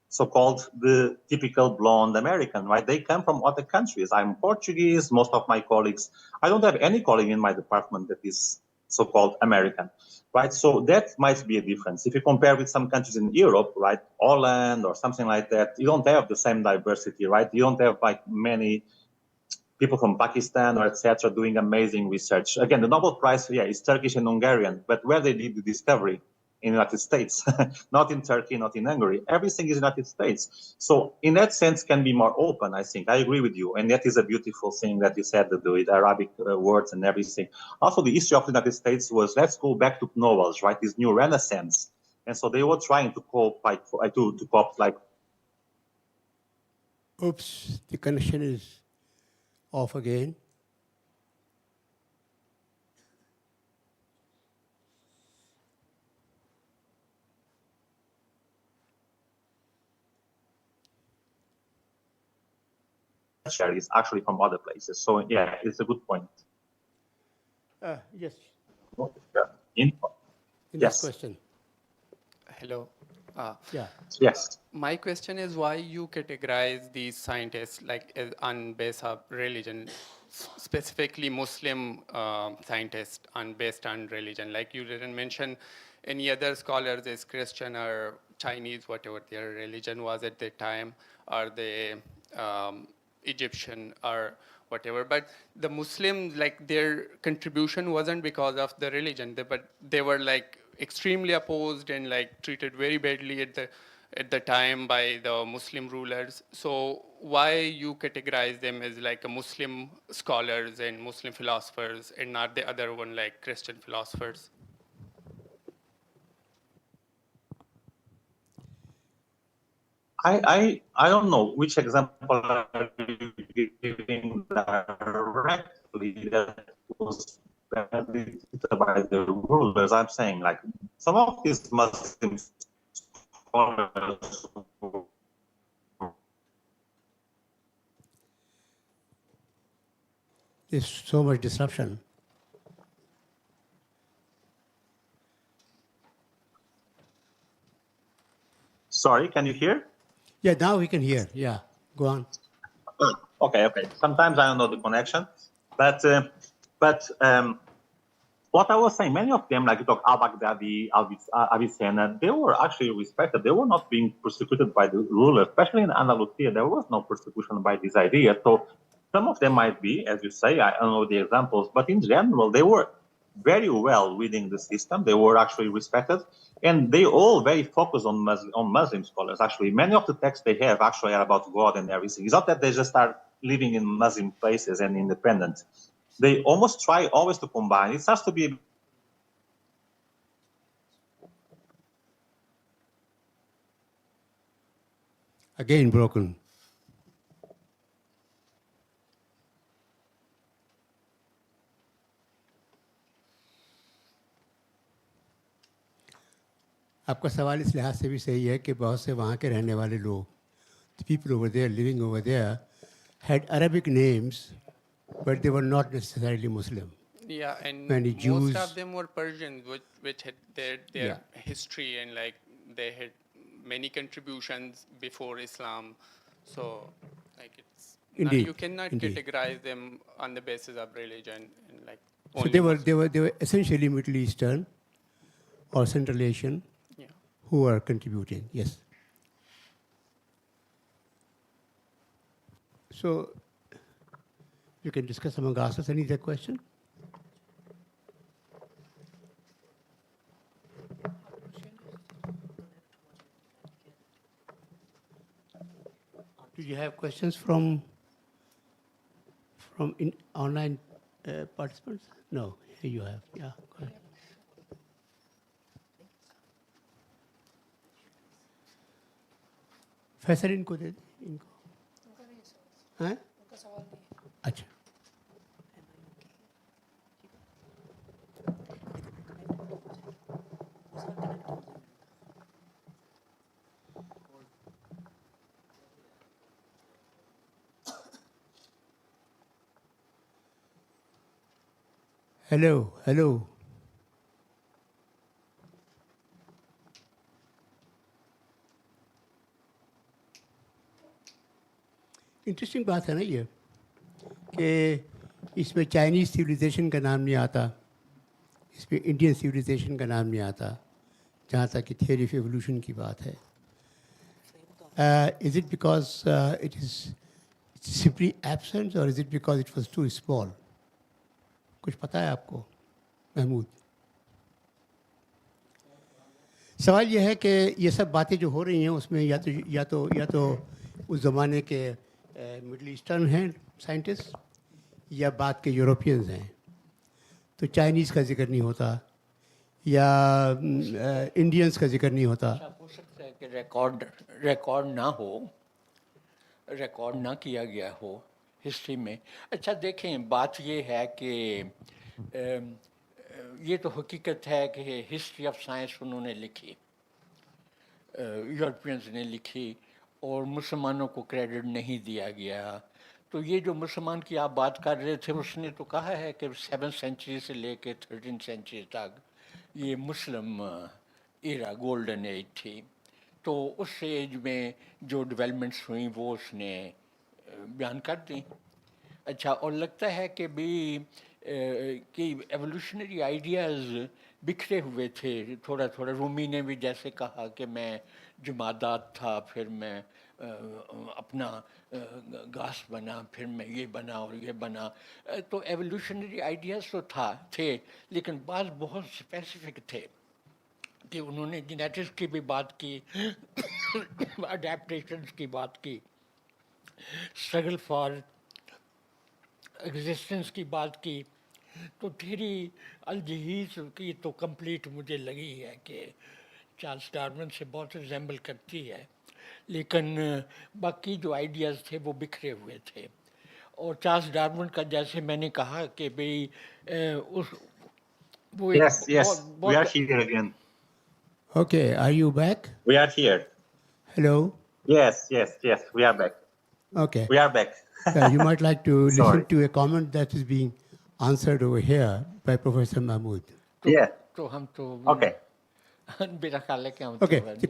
so-called the typical blonde American, right? They come from other countries. I'm Portuguese, most of my colleagues. I don't have any colleague in my department that is so-called American, right? So that might be a difference. If you compare with some countries in Europe, right, Holland or something like that, you don't have the same diversity, right? You don't have like many people from Pakistan or etc. doing amazing research. Again, the Nobel Prize, is Turkish and Hungarian, but where they did the discovery? In the United States, not in Turkey, not in Hungary. Everything is United States. So in that sense, can be more open, I think. I agree with you. And that is a beautiful thing that you said, with Arabic words and everything. Also, the history of the United States was, let's go back to knowledge, right? This new renaissance. And so they were trying to cope, like. Oops, the connection is off again. Is actually from other places. So yeah, it's a good point. Yes. Yes. Question. Hello. Yeah. Yes. My question is why you categorize these scientists on base of religion, specifically Muslim scientists based on religion. Like you didn't mention any other scholars as Christian or Chinese, whatever their religion was at the time, or the Egyptian or whatever. But the Muslims, their contribution wasn't because of the religion, but they were extremely opposed and treated very badly at the time by the Muslim rulers. So why you categorize them as a Muslim scholars and Muslim philosophers and not the other one like Christian philosophers? I don't know which example are you giving directly that was badly treated by the rulers. I'm saying some of these Muslim scholars. There's so much disruption. Sorry, can you hear? Yeah, now we can hear. Yeah, go on. Okay. Sometimes I don't know the connection, but what I was saying, many of them, like you talk al-Baghdadi, Avicenna, they were actually respected. They were not being persecuted by the ruler, especially in Andalusia. There was no persecution by this idea. So some of them might be, as you say, I don't know the examples, but in general, they were very well within the system. They were actually respected, and they all very focused on Muslim scholars. Actually, many of the texts they have actually are about God and everything. It's not that they just are living in Muslim places and independent. They almost try always to combine. It starts to be again broken. आपका सवाल इस लिहाज से भी सही है कि बहुत से वहाँ के रहने वाले लोग, the people over there living over there, had Arabic names, but they were not necessarily Muslim. Yeah, and Many most Jews. of them were Persians, which had their Yeah. history, and like they had many contributions before Islam. So like it's Indeed, you cannot indeed. categorize them on the basis of religion and like So only they were Muslim. essentially Middle Eastern or Central Asian Yeah. who were contributing. Yes. So you can discuss among ourselves. Any other question? Did you have questions from online participants? No, here you have. Yeah, go ahead. Faisal इनको दे दे इनको हैं अच्छा hello hello interesting बात है ना ये कि इसमें चाइनीज़ सिविलाइजेशन का नाम नहीं आता, इसमें इंडियन सिविलाइजेशन का नाम नहीं आता, जहाँ तक कि थियरी ऑफ एवोल्यूशन की बात है. Is it because it is simply absent or is it because it was too small? कुछ पता है आपको महमूद? सवाल यह है कि ये सब बातें जो हो रही हैं उसमें या तो उस ज़माने के मिडल ईस्टर्न हैं साइंटिस्ट या बाद के यूरोपियंस हैं, तो चाइनीज़ का जिक्र नहीं होता या इंडियंस का जिक्र नहीं होता. हो सकता है कि रिकॉर्ड ना किया गया हो हिस्ट्री में. अच्छा देखें, बात ये है कि ये तो हकीकत है कि हिस्ट्री ऑफ साइंस उन्होंने लिखी, यूरोपियंस ने लिखी और मुसलमानों को क्रेडिट नहीं दिया गया. तो ये जो मुसलमान की आप बात कर रहे थे, उसने तो कहा है कि 7th सेंचुरी से लेके 13th सेंचुरी तक ये मुस्लिम एरा गोल्डन एज थी. तो उस एज में जो डेवलपमेंट्स हुई वो उसने बयान कर दी. अच्छा, और लगता है कि कि एवोल्यूशनरी आइडियाज़ बिखरे हुए थे थोड़ा थोड़ा. रूमी ने भी जैसे कहा कि मैं जमादात था, फिर मैं अपना घास बना, फिर मैं ये बना और ये बना. तो एवोल्यूशनरी आइडियाज़ तो थे, लेकिन बात बहुत स्पेसिफिक थे कि उन्होंने जेनेटिक्स की भी बात की, अडेप्टेशंस की बात की, स्ट्रगल फॉर एग्जिस्टेंस की बात की. तो थ्योरी अल-जहीज की तो कंप्लीट मुझे लगी है कि चार्ल्स डार्विन से बहुत रिजेंबल करती है, लेकिन बाकी जो आइडियाज़ थे वो बिखरे हुए थे. और चार्ल्स डार्विन का जैसे मैंने कहा कि भाई वो Yes, we are here again. Okay, are you back? We are here. Hello. Yes, we are back. Okay. We are back. You might like to Sorry. listen to a comment that is being answered over here by Professor Mahmood. Yeah. तो हम तो Okay. मेरा ख्याल है कि हम Okay. The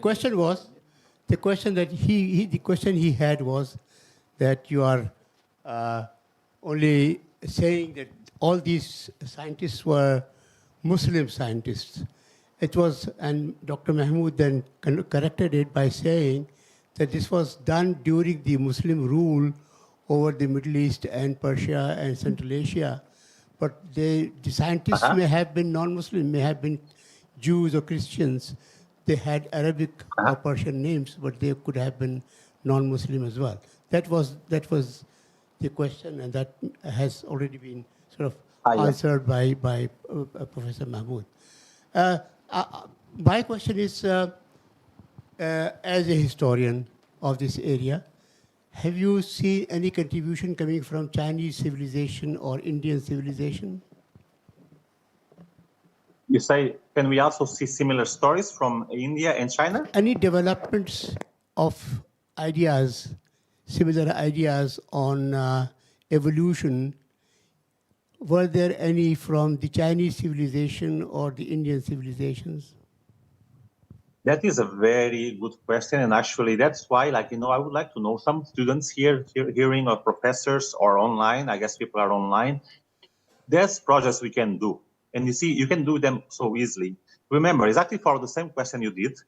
question he had was that you are only saying that all these scientists were Muslim scientists. It was, and Dr. Mahmood then corrected it by saying that this was done during the Muslim rule over the Middle East and Persia and Central Asia. But the scientists may have been non-Muslim, may have been Jews or Christians. They had Arabic or Persian names, but they could have been non-Muslim as well. That was the question, and that has already been sort of answered by Professor Mahmood. My question is, as a historian of this area, have you seen any contribution coming from Chinese civilization or Indian civilization? You say, can we also see similar stories from India and China? Any developments of ideas similar ideas on evolution. Were there any from the Chinese civilization or the Indian civilizations? That is a very good question, and actually, that's why, I would like to know some students hearing, or professors, or online. I guess people are online. There's projects we can do, and you see, you can do them so easily. Remember, exactly for the same question you did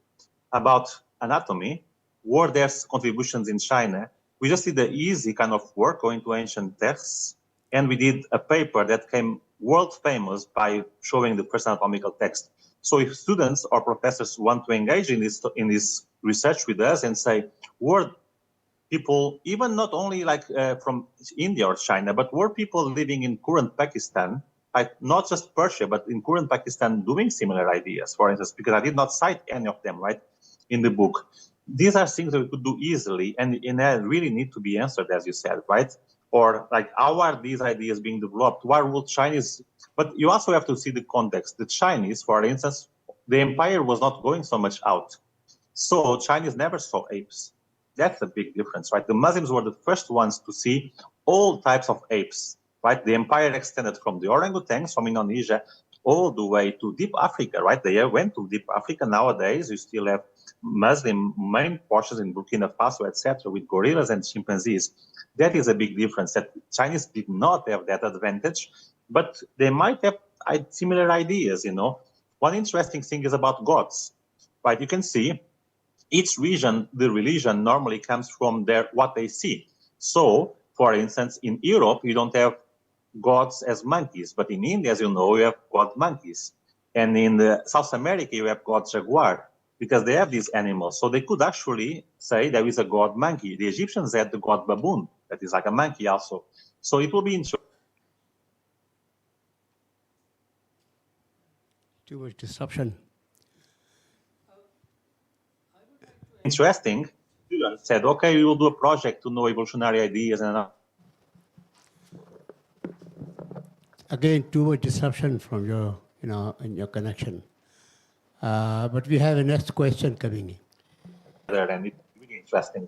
about anatomy, were there contributions in China? We just did the easy kind of work going to ancient texts, and we did a paper that came world famous by showing the first anatomical text. So if students or professors want to engage in this research with us and say, were people, even not only from India or China, but were people living in current Pakistan, like not just Persia, but in current Pakistan, doing similar ideas, for instance, because I did not cite any of them, right, in the book. These are things that we could do easily, and really need to be answered, as you said, right? Or like, how are these ideas being developed? Why would Chinese? But you also have to see the context. The Chinese, for instance, the empire was not going so much out. So Chinese never saw apes. That's a big difference, right? The Muslims were the first ones to see all types of apes, right? The empire extended from the orangutans from Indonesia all the way to deep Africa, right? They went to deep Africa. Nowadays, you still have Muslim main portions in Burkina Faso, etc., with gorillas and chimpanzees. That is a big difference, that Chinese did not have that advantage, but they might have similar ideas, One interesting thing is about gods, right? You can see each region, the religion normally comes from what they see. So, for instance, in Europe, you don't have gods as monkeys, but in India, as you know, you have god monkeys. And in South America, you have god jaguar, because they have these animals. So they could actually say there is a god monkey. The Egyptians had the god baboon, that is like a monkey also. So it will be interesting. Too much disruption. Interesting. Students said, okay, we will do a project to know evolutionary ideas. And Again, too much disruption from your, in your connection. But we have a next question coming in. and it's really interesting.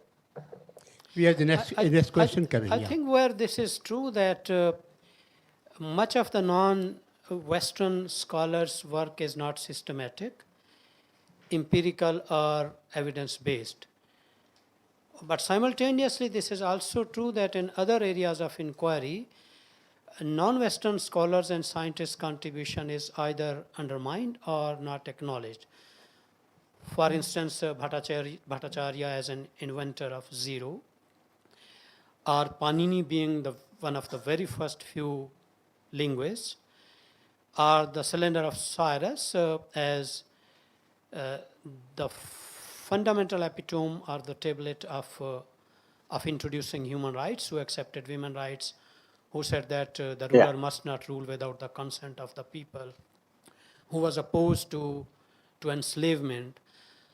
We have the next question coming. I think where this is true, that much of the non-Western scholars' work is not systematic, empirical, or evidence-based. But simultaneously, this is also true that in other areas of inquiry, non-Western scholars and scientists' contribution is either undermined or not acknowledged. For instance, Bhattacharya as an inventor of zero, or Panini being one of the very first few linguists, or the cylinder of Cyrus as the fundamental epitome or the tablet of introducing human rights, who accepted women's rights, who said that the ruler must not rule without the consent of the people, who was opposed to enslavement.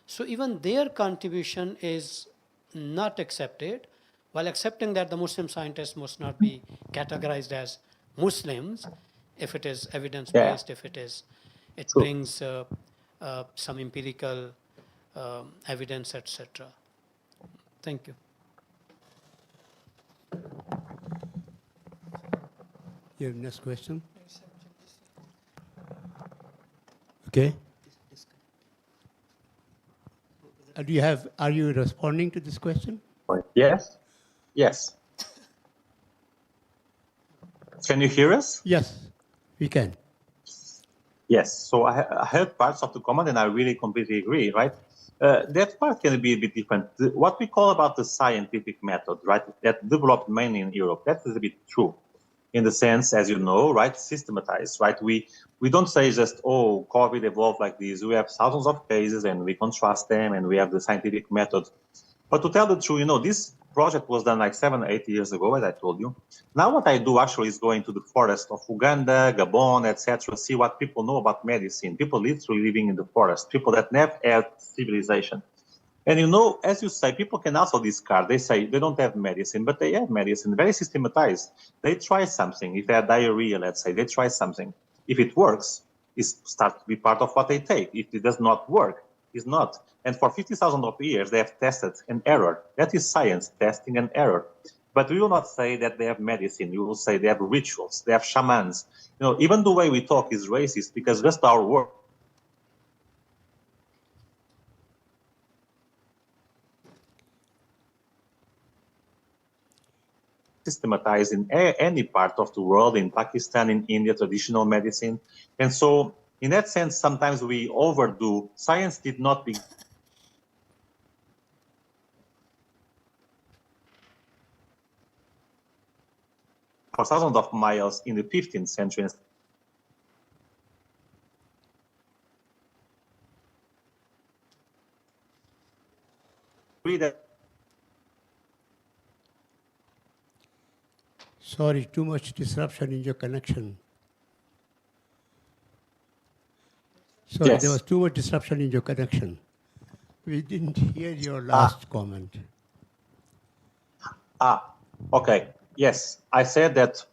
So even their contribution is not accepted, while accepting that the Muslim scientists must not be categorized as Muslims if it is evidence-based, if it brings some empirical evidence, etc. Thank you. You have next question? Okay. Are you responding to this question? Yes. Yes. Can you hear us? Yes, we can. Yes. So I heard parts of the comment, and I really completely agree, right? That part can be a bit different. What we call about the scientific method, right, that developed mainly in Europe, that is a bit true. In the sense, as you know, right, systematized, right? We don't say just, oh, COVID evolved like this. We have thousands of cases and we contrast them and we have the scientific method. But to tell the truth, this project was done like 7 or 8 years ago, as I told you. Now what I do actually is go into the forest of Uganda, Gabon, etc., see what people know about medicine. People literally living in the forest, people that never had civilization. And as you say, people can also discard. They say they don't have medicine, but they have medicine, very systematized. They try something. If they have diarrhea, let's say, they try something. If it works, it starts to be part of what they take. If it does not work, It's not. And for 50,000 of years, they have tested an error. That is science, testing an error. But we will not say that they have medicine. We will say they have rituals, they have shamans. You know, even the way we talk is racist because just our work systematized in any part of the world, in Pakistan, in India, traditional medicine. And so in that sense, sometimes we overdo. Science did not begin for thousands of miles in the 15th century. Sorry, too much disruption in your connection. Sorry, Yes. there was too much disruption in your connection. We didn't hear your last comment. Okay. Yes, I said that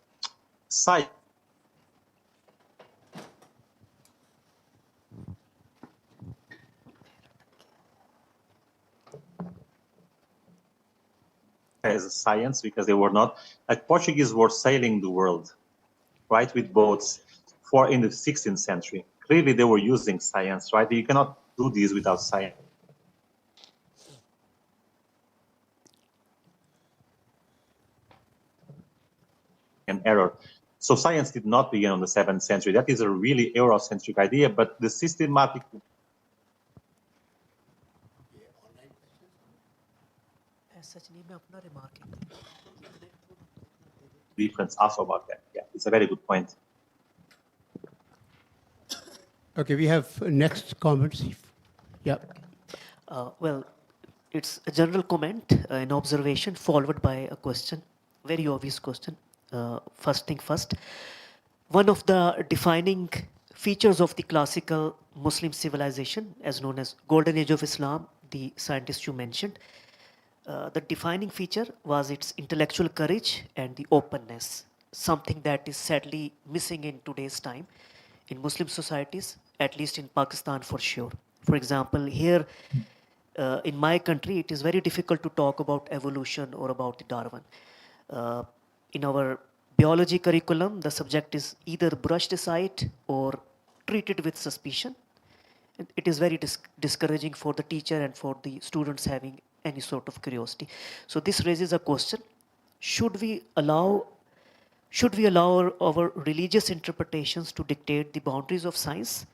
science as a science because they were not like Portuguese were sailing the world, right, with boats in the 16th century. Clearly, they were using science, right? You cannot do this without science. An error. So science did not begin on the 7th century. That is a really Eurocentric idea, but the systematic difference also about that. Yeah, it's a very good point. Okay, we have next comments. Yeah. Well, it's a general comment, an observation followed by a question, very obvious question. First thing first, one of the defining features of the classical Muslim civilization, as known as Golden Age of Islam, the scientist you mentioned, the defining feature was its intellectual courage and the openness, something that is sadly missing in today's time in Muslim societies, at least in Pakistan for sure. For example, here in my country, it is very difficult to talk about evolution or about Darwin. In our biology curriculum, the subject is either brushed aside or treated with suspicion. It is very discouraging for the teacher and for the students having any sort of curiosity. So this raises a question: should we allow our religious interpretations to dictate the boundaries of science,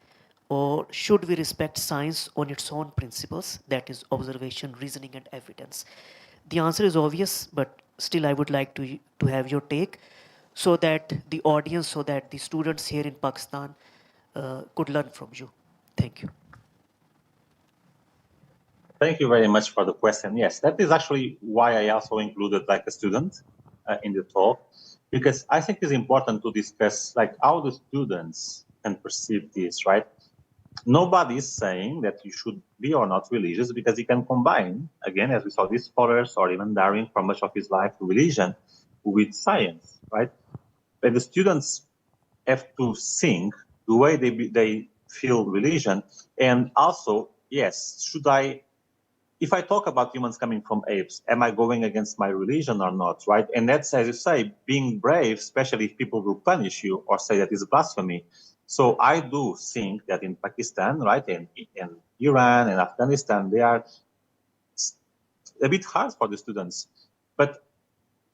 or should we respect science on its own principles, that is observation, reasoning, and evidence? The answer is obvious, but still I would like to have your take so that the audience, so that the students here in Pakistan could learn from you. Thank you. Thank you very much for the question. Yes, that is actually why I also included like a student in the talk, because I think it's important to discuss like how the students can perceive this, right? Nobody is saying that you should be or not religious because you can combine, again, as we saw these scholars or even Darwin for much of his life, religion with science, right? But the students have to think the way they feel religion. And also, yes, if I talk about humans coming from apes, am I going against my religion or not, right? And that's, as you say, being brave, especially if people will punish you or say that is blasphemy. So I do think that in Pakistan, right, in Iran and Afghanistan, they are a bit hard for the students. But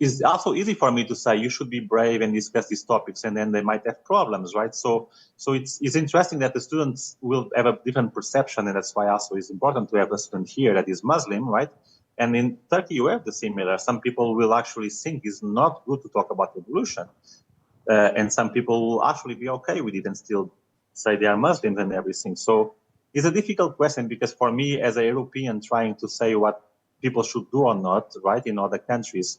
it's also easy for me to say you should be brave and discuss these topics, and then they might have problems, right? So it's interesting that the students will have a different perception, and that's why also it's important to have a student here that is Muslim, right? And in Turkey, you have the similar. Some people will actually think it's not good to talk about evolution, and some people will actually be okay with it and still say they are Muslims and everything. So it's a difficult question because for me, as a European, trying to say what people should do or not, right, in other countries.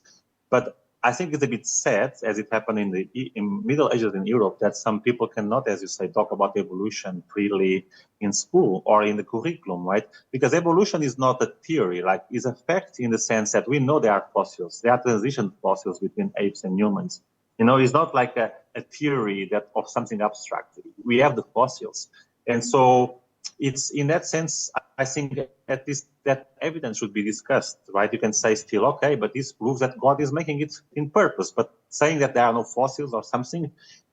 But I think it's a bit sad, as it happened in Middle Ages in Europe, that some people cannot, as you say, talk about evolution freely in school or in the curriculum, right? Because evolution is not a theory, like it's a fact in the sense that we know there are fossils. There are transition fossils between apes and humans. You know, it's not like a theory of something abstract. We have the fossils. And so it's in that sense, I I think at least that evidence should be discussed, right? You can say still, okay, but this proves that God is making it in purpose. But saying that there are no fossils or something,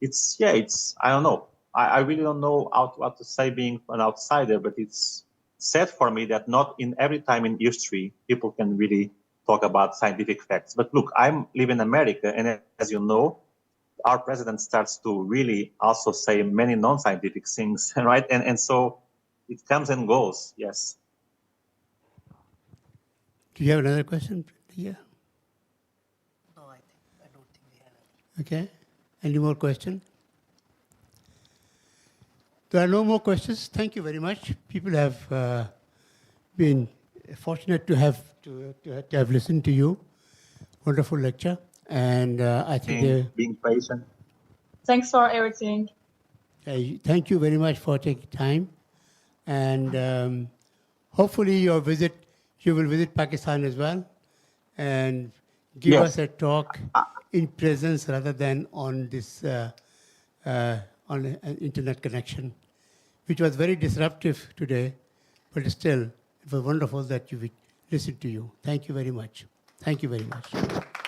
I don't know. I really don't know what to say being an outsider, but it's sad for me that not in every time in history people can really talk about scientific facts. But look, I live in America, and as you know, our president starts to really also say many non-scientific things, right? And so it comes and goes, yes. Do you have another question, Priya? No, I don't think we have. Okay. Any more questions? There are no more questions. Thank you very much. People have been fortunate to have listened to you. Wonderful lecture, and I think being patient. Thanks for everything. thank you very much for taking time, and hopefully you will visit Pakistan as well, and give Yes. us a talk in presence rather than on this on an internet connection, which was very disruptive today, but still, it was wonderful that we listened to you. Thank you very much. Thank you very much.